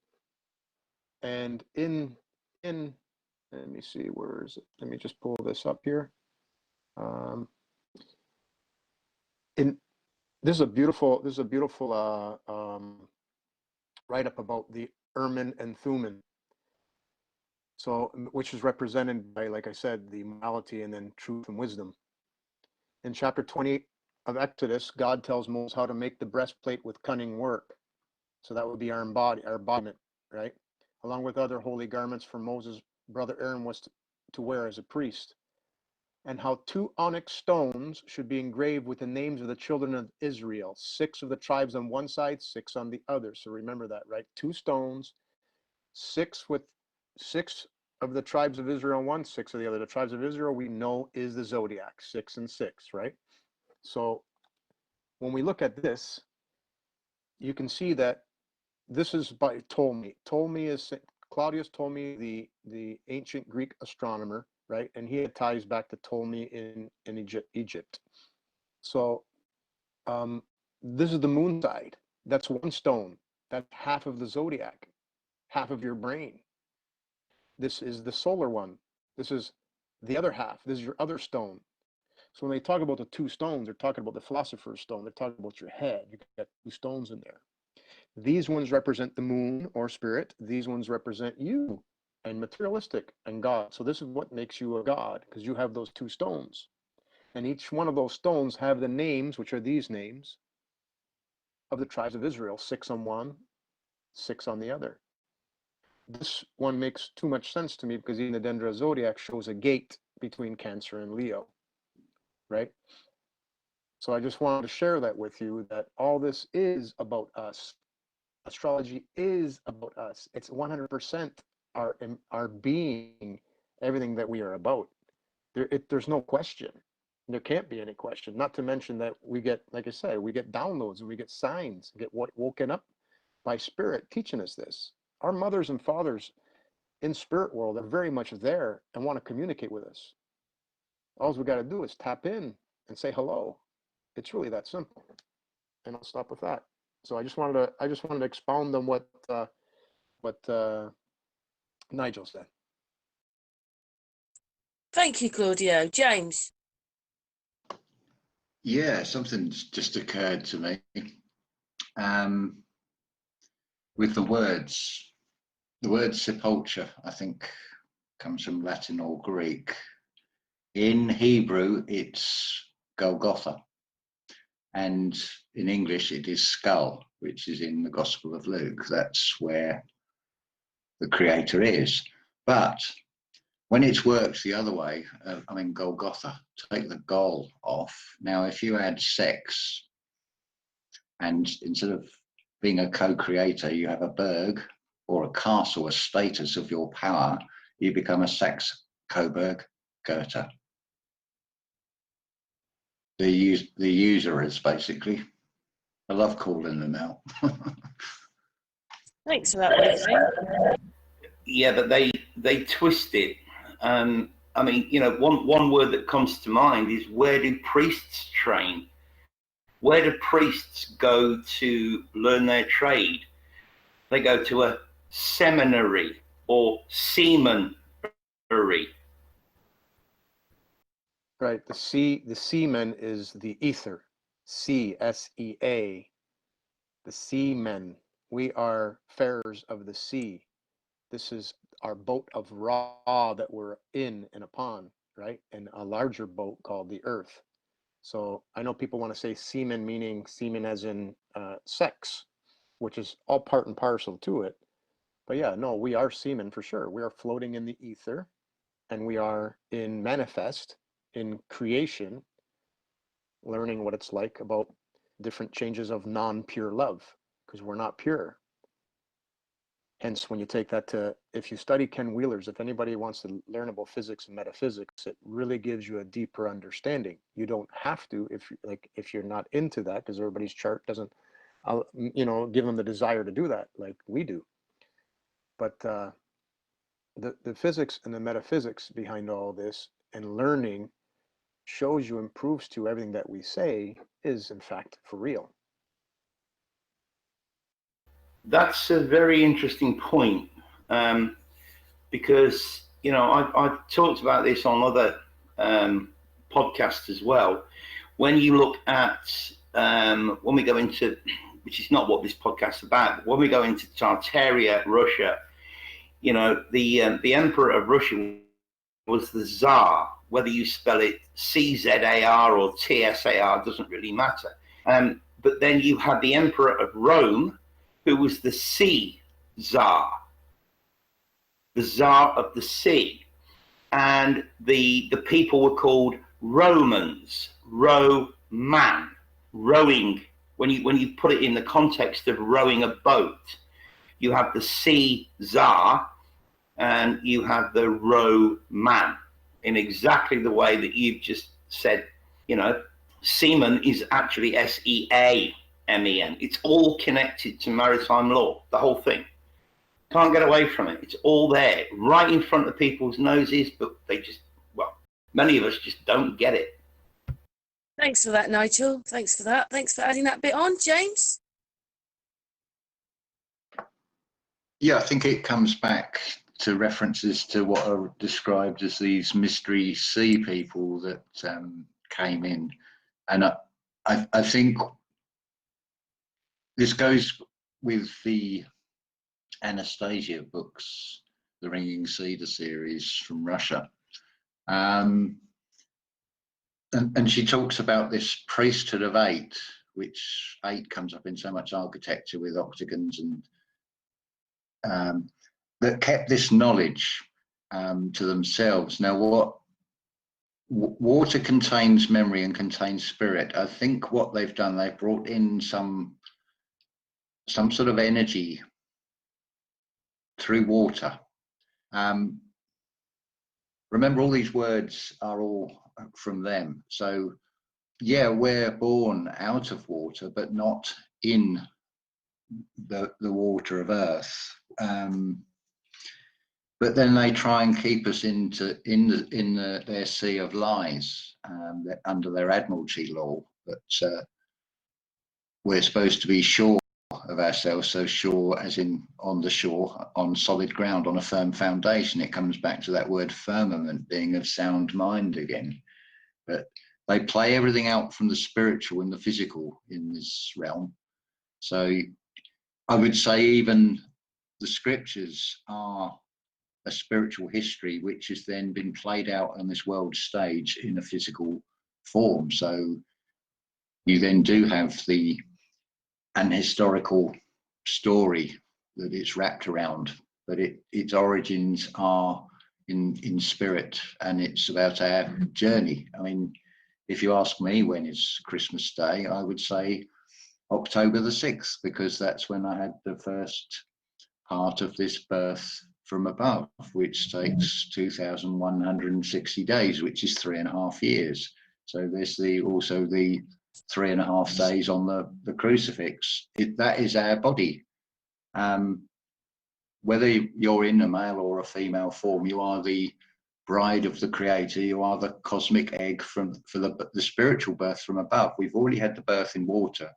S2: And in let me see, where is it? Let me just pull this up here. This is a beautiful write up about the Ermin and Thuman. So, which is represented by, like I said, the morality and then truth and wisdom. In chapter 28 of Exodus, God tells Moses how to make the breastplate with cunning work. So that would be our embodiment, right? Along with other holy garments for Moses' brother Aaron was to wear as a priest. And how 2 onyx stones should be engraved with the names of the children of Israel, 6 of the tribes on one side, 6 on the other. So remember that, right? 2 stones, 6 of the tribes of Israel on one, 6 of the other. The tribes of Israel we know is the zodiac, 6 and 6, right? So when we look at this, you can see that this is by Ptolemy. Ptolemy is Claudius Ptolemy, the ancient Greek astronomer, right? And he ties back to Ptolemy in Egypt. So this is the moon side. That's 1 stone. That's half of the zodiac, half of your brain. This is the solar one. This is the other half. This is your other stone. So when they talk about the 2 stones, they're talking about the philosopher's stone. They're talking about your head. You got 2 stones in there. These ones represent the moon or spirit. These ones represent you and materialistic and God. So this is what makes you a God, because you have those 2 stones. And each one of those stones have the names, which are these names, of the tribes of Israel, 6 on one, 6 on the other. This one makes too much sense to me, because even the Dendra Zodiac shows a gate between Cancer and Leo, right? So I just wanted to share that with you, that all this is about us. Astrology is about us. It's 100% our being, everything that we are about. There's no question. There can't be any question. Not to mention that we get, like I said, we get downloads and we get signs, get woken up by spirit teaching us this. Our mothers and fathers in spirit world are very much there and want to communicate with us. All we got to do is tap in and say hello. It's really that simple. And I'll stop with that. So I just wanted to expound on what Nigel said.
S1: Thank you, Claudio. James.
S4: Yeah, something's just occurred to me. With the word sepulture, I think, comes from Latin or Greek. In Hebrew, it's Golgotha. And in English, it is skull, which is in the Gospel of Luke. That's where the Creator is. But when it's worked the other way, Golgotha, take the gol off. Now, if you add sex, and instead of being a co-creator, you have a burg or a castle, a status of your power, you become a Sax Coburg Goethe. The usurers, basically. I love calling them out.
S1: Thanks for that, James.
S3: Yeah, but they twist it. I mean, you know, one word that comes to mind is, where do priests train? Where do priests go to learn their trade? They go to a seminary or seminary.
S2: Right. The semen is the ether. C-S-E-A. The seamen. We are farers of the sea. This is our boat of Ra that we're in and upon, right? And a larger boat called the earth. So I know people want to say semen, meaning semen as in sex, which is all part and parcel to it. But yeah, no, we are semen for sure. We are floating in the ether, and we are in manifest, in creation, learning what it's like about different changes of non-pure love, because we're not pure. Hence, when you take that to, if you study Ken Wheeler's, if anybody wants to learn about physics and metaphysics, it really gives you a deeper understanding. You don't have to, if you're not into that, because everybody's chart doesn't, give them the desire to do that like we do. But the physics and the metaphysics behind all this and learning shows you and proves to everything that we say is in fact for real.
S3: That's a very interesting point, because I've talked about this on other podcasts as well. When you look at when we go into, which is not what this podcast is about, but when we go into Tartaria, Russia, the emperor of Russia was the Tsar. Whether you spell it C-Z-A-R or T-S-A-R doesn't really matter. But then you had the emperor of Rome, who was the Sea Tsar, the Tsar of the sea. And the people were called Romans, row-man, rowing. When you put it in the context of rowing a boat, you have the Sea Tsar and you have the row-man, in exactly the way that you've just said. Seaman is actually S-E-A-M-E-N. It's all connected to maritime law, the whole thing. Can't get away from it. It's all there, right in front of people's noses, but many of us just don't get it.
S1: Thanks for that, Nigel. Thanks for that. Thanks for adding that bit on, James.
S4: Yeah, I think it comes back to references to what are described as these mystery sea people that came in. And I think this goes with the Anastasia books, the Ringing Cedar series from Russia. And she talks about this priesthood of 8, which 8 comes up in so much architecture with octagons, and that kept this knowledge to themselves. Now, what water contains memory and contains spirit. I think what they've done, they've brought in some sort of energy through water. Remember, all these words are all from them. So yeah, we're born out of water, but not in the water of earth. But then they try and keep us in their sea of lies, under their admiralty law, that we're supposed to be sure of ourselves. So sure as in on the shore, on solid ground, on a firm foundation. It comes back to that word firmament, being of sound mind again. But they play everything out from the spiritual and the physical in this realm. So I would say even the scriptures are a spiritual history which has then been played out on this world stage in a physical form. So you then do have an historical story that it's wrapped around, but its origins are in spirit, and it's about our journey. I mean, if you ask me when is Christmas Day, I would say October the 6th, because that's when I had the first part of this birth from above, which takes 2,160 days, which is 3.5 years. So there's also the 3.5 days on the crucifix. That is our body. Whether you're in a male or a female form, you are the bride of the Creator. You are the cosmic egg for the spiritual birth from above. We've already had the birth in water.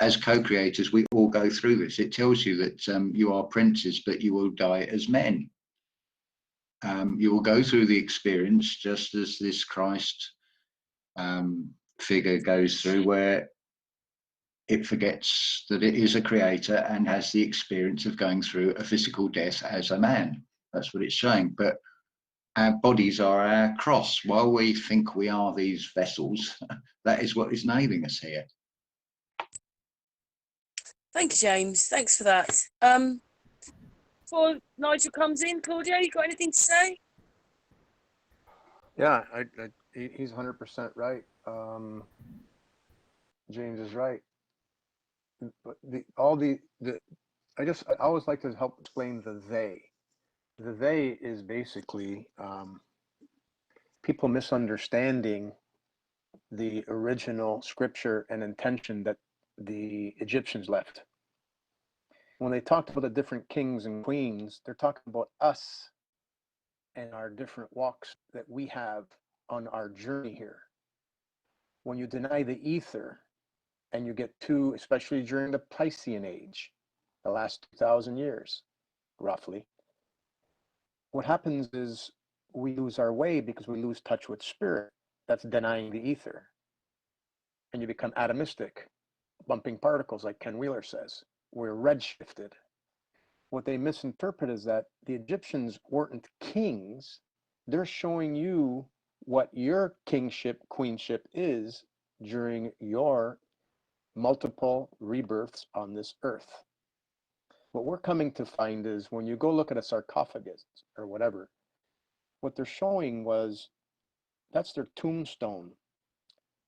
S4: As co-creators, we all go through this. It tells you that you are princes, but you will die as men. You will go through the experience just as this Christ figure goes through, where it forgets that it is a creator and has the experience of going through a physical death as a man. That's what it's saying. But our bodies are our cross. While we think we are these vessels, that is what is nailing us here.
S1: Thank you, James. Thanks for that. Before Nigel comes in, Claudio, you got anything to say?
S2: Yeah, he's 100% right. James is right. But I always like to help explain the they. The they is basically people misunderstanding the original scripture and intention that the Egyptians left. When they talked about the different kings and queens, they're talking about us and our different walks that we have on our journey here. When you deny the ether and you get to, especially during the Piscean age, the last 2,000 years, roughly, what happens is we lose our way because we lose touch with spirit. That's denying the ether. And you become atomistic, bumping particles, like Ken Wheeler says. We're redshifted. What they misinterpret is that the Egyptians weren't kings. They're showing you what your kingship, queenship is during your multiple rebirths on this earth. What we're coming to find is when you go look at a sarcophagus or whatever, what they're showing was that's their tombstone.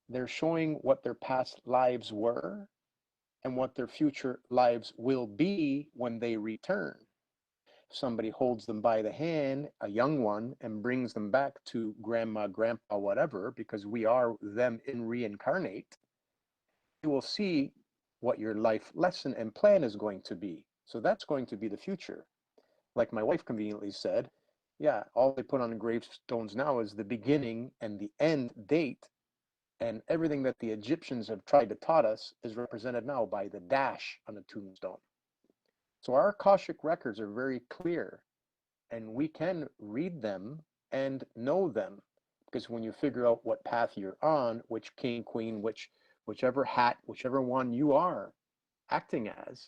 S2: They're showing what their past lives were and what their future lives will be when they return. Somebody holds them by the hand, a young one, and brings them back to grandma, grandpa, whatever, because we are them in reincarnate, you will see what your life lesson and plan is going to be. So that's going to be the future. Like my wife conveniently said, yeah, all they put on the gravestones now is the beginning and the end date, and everything that the Egyptians have tried to taught us is represented now by the dash on the tombstone. So our Akashic records are very clear, and we can read them and know them, because when you figure out what path you're on, which king, queen, whichever hat, whichever one you are acting as,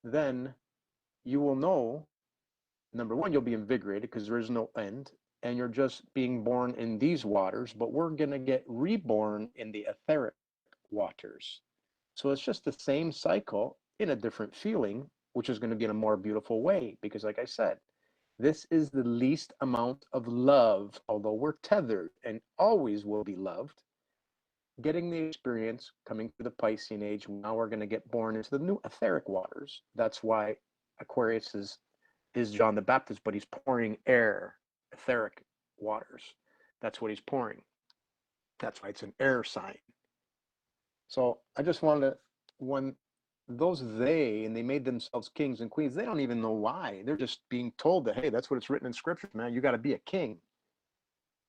S2: then you will know, number one, you'll be invigorated because there is no end, and you're just being born in these waters, but we're going to get reborn in the etheric waters. So it's just the same cycle in a different feeling, which is going to be in a more beautiful way, because like I said, this is the least amount of love, although we're tethered and always will be loved. Getting the experience, coming to the Piscean age, now we're going to get born into the new etheric waters. That's why Aquarius is John the Baptist, but he's pouring air, etheric waters. That's what he's pouring. That's why it's an air sign. So I just wanted to, when those and they made themselves kings and queens, they don't even know why. They're just being told that, hey, that's what it's written in scripture, man. You got to be a king.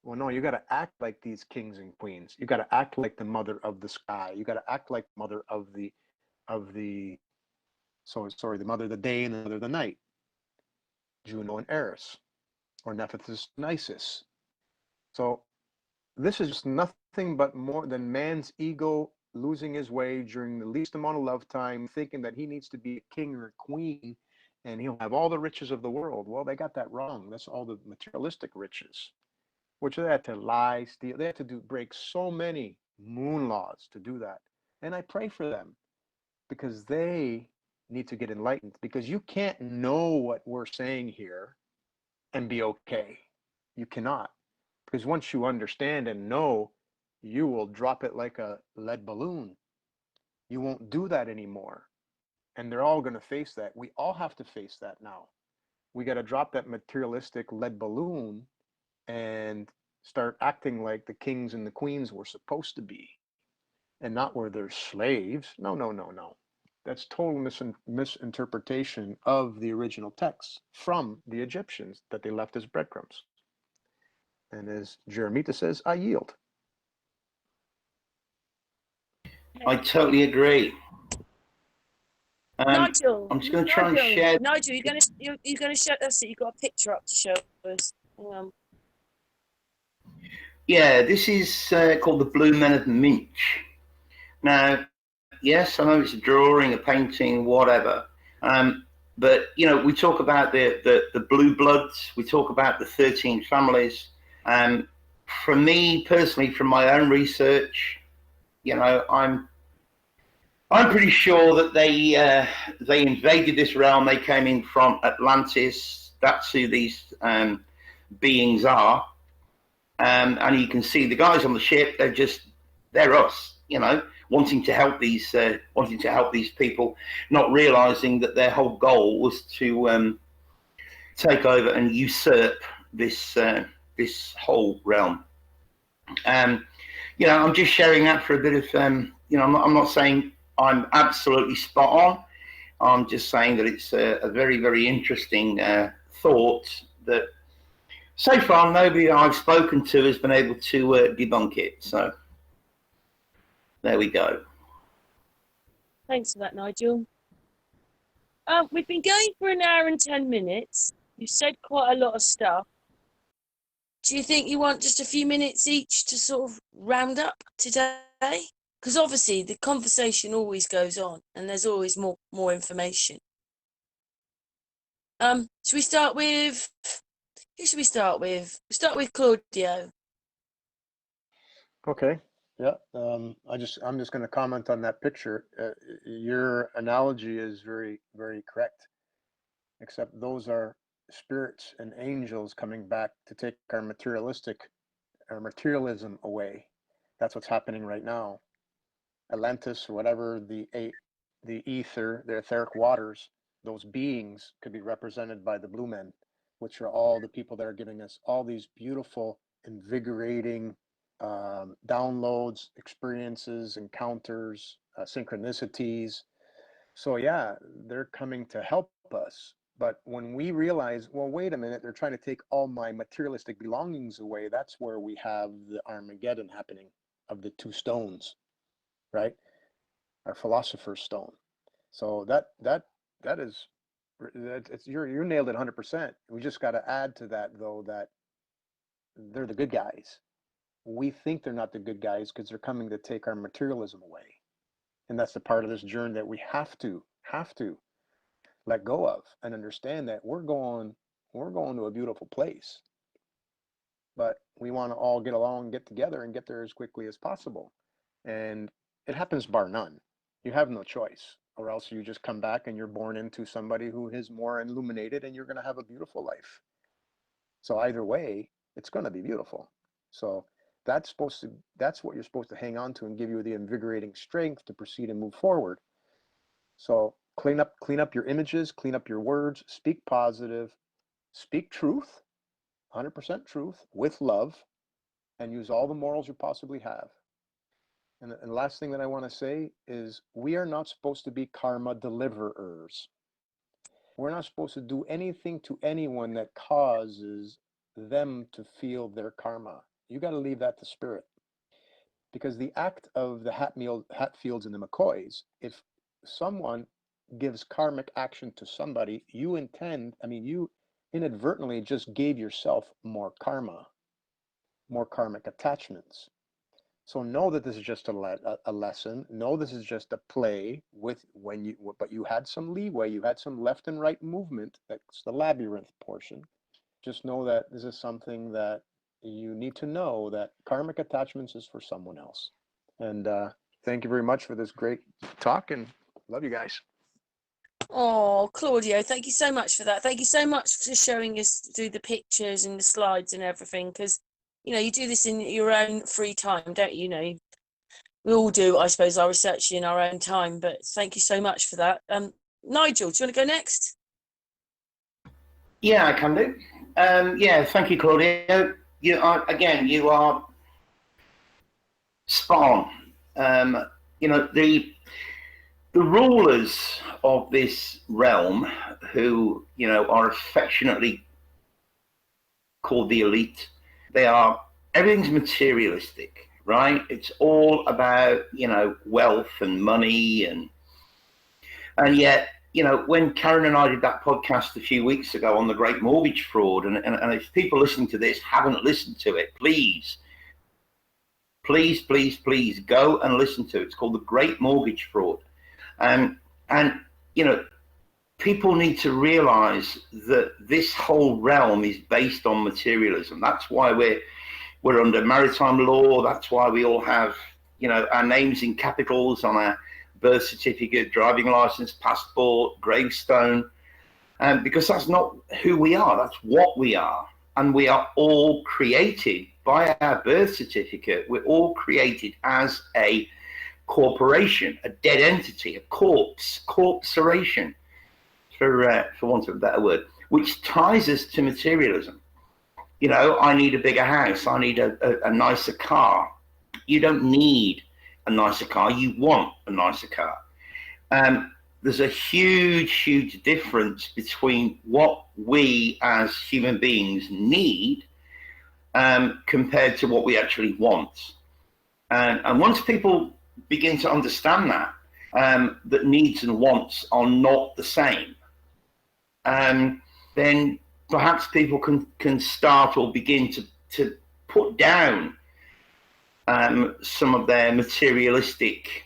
S2: Well, no, you got to act like these kings and queens. You got to act like the mother of the sky. You got to act like the mother of the the mother of the day and the mother of the night. Juno and Eris, or Nephthys and Isis. So this is just nothing but more than man's ego losing his way during the least amount of love time, thinking that he needs to be a king or a queen and he'll have all the riches of the world. Well, they got that wrong. That's all the materialistic riches, which they had to lie, steal. They had to break so many moon laws to do that. And I pray for them because they need to get enlightened, because you can't know what we're saying here and be okay. You cannot. Because once you understand and know, you will drop it like a lead balloon. You won't do that anymore. And they're all going to face that. We all have to face that now. We got to drop that materialistic lead balloon and start acting like the kings and the queens were supposed to be, and not where they're slaves. No, no, no, no. That's total misinterpretation of the original text from the Egyptians that they left as breadcrumbs. And as Jeremita says, I yield.
S3: I totally agree.
S1: Nigel,
S3: I'm just going to try and share.
S1: Nigel, you're going to show us that you've got a picture up to show us.
S3: Yeah, this is called the Blue Men of Minch. Now, yes, I know it's a drawing, a painting, whatever. But, you know, we talk about the blue bloods. We talk about the 13 families. For me personally, from my own research, you know, I'm pretty sure that they invaded this realm. They came in from Atlantis. That's who these beings are. And you can see the guys on the ship. They're us, you know, wanting to help these people, not realizing that their whole goal was to take over and usurp this whole realm. You know, I'm just sharing that for a bit of, you know, I'm not saying I'm absolutely spot on. I'm just saying that it's a very, very interesting thought that so far nobody I've spoken to has been able to debunk it. So there we go.
S1: Thanks for that, Nigel. We've been going for an hour and 10 minutes. You've said quite a lot of stuff. Do you think you want just a few minutes each to sort of round up today? Because obviously the conversation always goes on and there's always more information. Should we start with... Who should we start with? We start with Claudio.
S2: Okay. Yeah. I'm just going to comment on that picture. Your analogy is very, very correct. Except those are spirits and angels coming back to take our materialism away. That's what's happening right now. Atlantis, or whatever, the ether, the etheric waters, those beings could be represented by the blue men, which are all the people that are giving us all these beautiful, invigorating downloads, experiences, encounters, synchronicities. So yeah, they're coming to help us. But when we realize, well, wait a minute, they're trying to take all my materialistic belongings away, that's where we have the Armageddon happening of the two stones, right? Our philosopher's stone. So you nailed it 100%. We just got to add to that, though, that they're the good guys. We think they're not the good guys because they're coming to take our materialism away. And that's the part of this journey that we have to let go of and understand that we're going to a beautiful place. But we want to all get along, get together, and get there as quickly as possible. And it happens bar none. You have no choice, or else you just come back and you're born into somebody who is more illuminated, and you're going to have a beautiful life. So either way, it's going to be beautiful. So that's what you're supposed to hang on to and give you the invigorating strength to proceed and move forward. So clean up your images, clean up your words, speak positive, speak truth, 100% truth with love, and use all the morals you possibly have. And the last thing that I want to say is we are not supposed to be karma deliverers. We're not supposed to do anything to anyone that causes them to feel their karma. You got to leave that to spirit. Because the act of the Hatfields and the McCoys, if someone gives karmic action to somebody, you inadvertently just gave yourself more karma, more karmic attachments. So know that this is just a lesson. Know this is just a play but you had some leeway, you had some left and right movement. That's the labyrinth portion. Just know that this is something that you need to know, that karmic attachments is for someone else. And thank you very much for this great talk, and love you guys.
S1: Oh, Claudio, thank you so much for that. Thank you so much for showing us through the pictures and the slides and everything, because you do this in your own free time, don't you? We all do, I suppose, our research in our own time, but thank you so much for that. Nigel, do you want to go next?
S3: Yeah, I can do. Yeah, thank you, Claudio. You are spot on. The rulers of this realm, who are affectionately called the elite, everything's materialistic, right? It's all about wealth and money, and yet you know, when Karen and I did that podcast a few weeks ago on the great mortgage fraud, and if people listening to this haven't listened to it, please go and listen to it. It's called the Great Mortgage Fraud. And you know, people need to realize that this whole realm is based on materialism. That's why we're under maritime law. That's why we all have, you know, our names in capitals on our birth certificate, driving license, passport, gravestone, because that's not who we are. That's what we are. And we are all created by our birth certificate. We're all created as a corporation, a dead entity, a corporation, for want of a better word, which ties us to materialism. You know, I need a bigger house. I need a nicer car. You don't need a nicer car. You want a nicer car. There's a huge difference between what we as human beings need compared to what we actually want. And once people begin to understand that, that needs and wants are not the same, then perhaps people can start or begin to put down some of their materialistic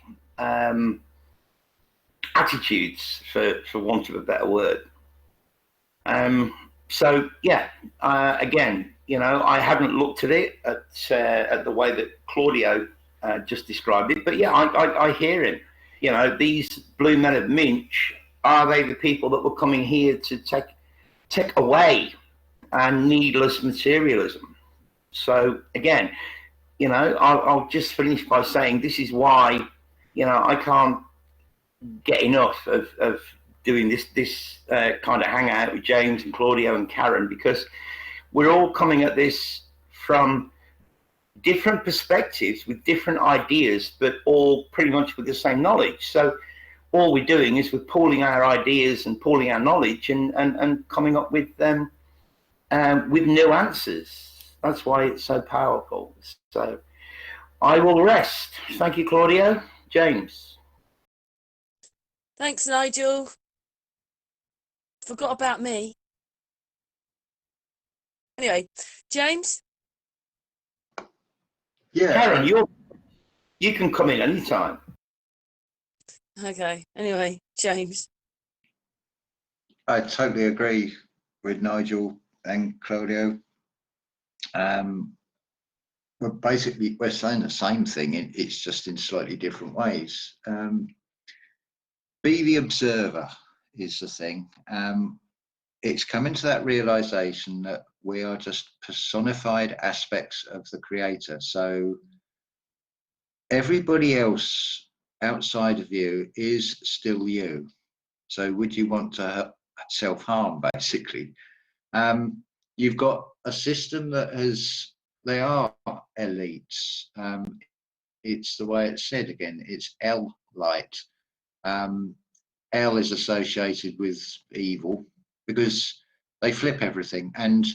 S3: attitudes, for want of a better word. So yeah, again, you know, I hadn't looked at it at the way that Claudio just described it, but yeah, I hear him. You know, these blue men of Minch, are they the people that were coming here to take away our needless materialism? So again, you know, I'll just finish by saying this is why, you know, I can't get enough of doing this kind of hangout with James and Claudio and Karen, because we're all coming at this from different perspectives with different ideas, but all pretty much with the same knowledge. So all we're doing is we're pooling our ideas and pooling our knowledge and coming up with new answers. That's why it's so powerful. So I will rest. Thank you, Claudio. James.
S1: Thanks, Nigel. Forgot about me. Anyway, James?
S2: Yeah.
S3: Karen, you can come in anytime.
S1: Okay. Anyway, James.
S4: I totally agree with Nigel and Claudio. Basically, we're saying the same thing. It's just in slightly different ways. Be the observer is the thing. It's coming to that realization that we are just personified aspects of the creator. So everybody else outside of you is still you. So would you want to self-harm, basically? You've got a system that they are elites. It's the way it's said again, it's L-light. L is associated with evil because they flip everything. And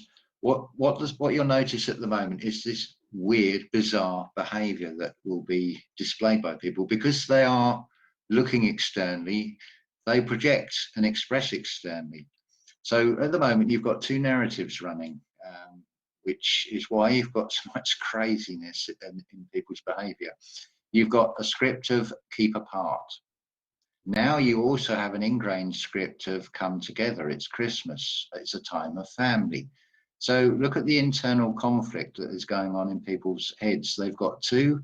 S4: what you'll notice at the moment is this weird, bizarre behavior that will be displayed by people because they are looking externally, they project and express externally. So at the moment, you've got two narratives running, which is why you've got so much craziness in people's behavior. You've got a script of keep apart. Now you also have an ingrained script of come together. It's Christmas. It's a time of family. So look at the internal conflict that is going on in people's heads. They've got two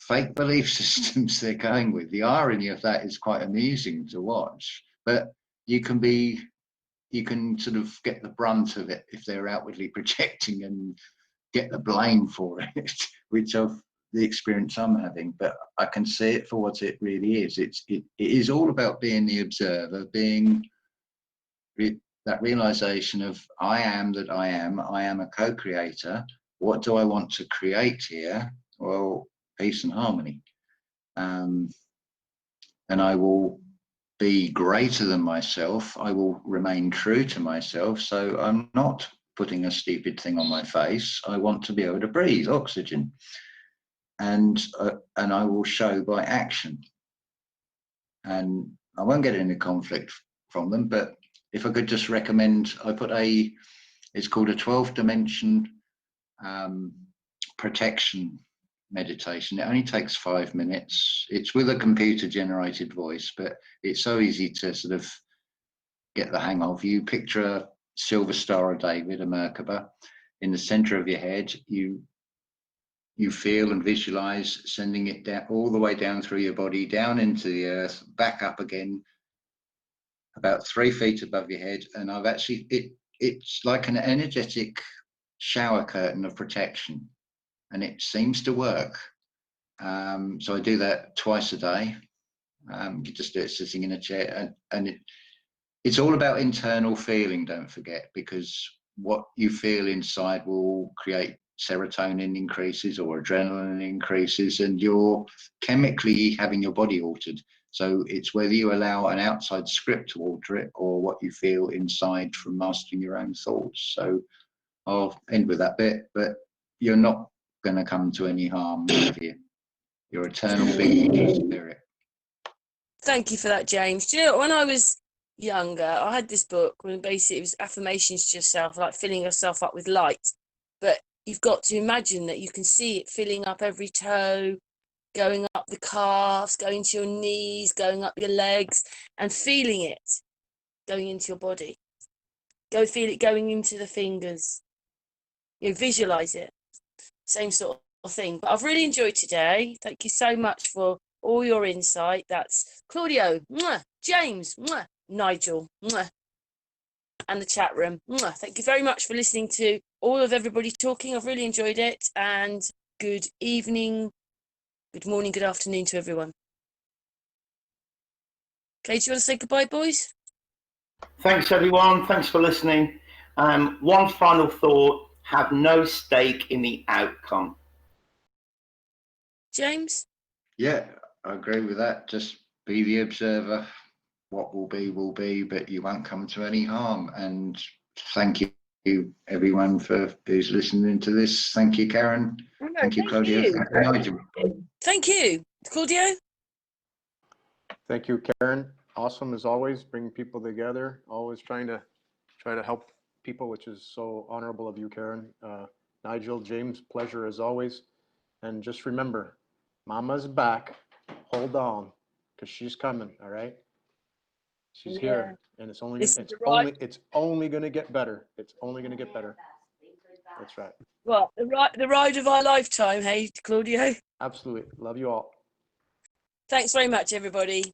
S4: fake belief systems they're going with. The irony of that is quite amusing to watch, but you can sort of get the brunt of it if they're outwardly projecting and get the blame for it, which of the experience I'm having, but I can see it for what it really is. It is all about being the observer, being that realization of I am that I am a co-creator. What do I want to create here? Well, peace and harmony. And I will be greater than myself. I will remain true to myself. So I'm not putting a stupid thing on my face. I want to be able to breathe oxygen. And I will show by action. And I won't get any conflict from them, but if I could just recommend, I put it's called a 12 dimension protection meditation. It only takes 5 minutes. It's with a computer generated voice, but it's so easy to sort of get the hang of. You picture a silver star of David, a Merkaba, in the center of your head. You feel and visualize sending it down all the way down through your body, down into the earth, back up again, about 3 feet above your head. And I've actually, it's like an energetic shower curtain of protection, and it seems to work. So I do that twice a day. You just do it sitting in a chair, and it's all about internal feeling, don't forget, because what you feel inside will create serotonin increases or adrenaline increases, and you're chemically having your body altered. So it's whether you allow an outside script to alter it or what you feel inside from mastering your own thoughts. So I'll end with that bit, but you're not going to come to any harm with you. Your eternal being, your spirit.
S1: Thank you for that, James. Do you know, when I was younger, I had this book when basically it was affirmations to yourself, like filling yourself up with light. But you've got to imagine that you can see it filling up every toe, going up the calves, going to your knees, going up your legs, and feeling it going into your body. Go feel it going into the fingers. You visualize it. Same sort of thing. But I've really enjoyed today. Thank you so much for all your insight. That's Claudio, mwah, James, mwah, Nigel, mwah, and the chat room. Mwah. Thank you very much for listening to all of everybody talking. I've really enjoyed it. And good evening, good morning, good afternoon to everyone. Okay, do you want to say goodbye, boys?
S3: Thanks, everyone. Thanks for listening. One final thought: have no stake in the outcome.
S1: James?
S4: Yeah, I agree with that. Just be the observer. What will be, but you won't come to any harm. And thank you, everyone, for who's listening to this. Thank you, Karen. Thank you, Claudio. Thank you, Nigel.
S1: Thank you, Claudio.
S2: Thank you, Karen. Awesome as always, bringing people together. Always trying to help people, which is so honorable of you, Karen. Nigel, James, pleasure as always. And just remember, Mama's back. Hold on, because she's coming. All right, she's here, and it's only going to get better. It's only going to get better. That's right.
S1: Well, the ride of our lifetime, hey, Claudio.
S2: Absolutely. Love you all.
S1: Thanks very much, everybody.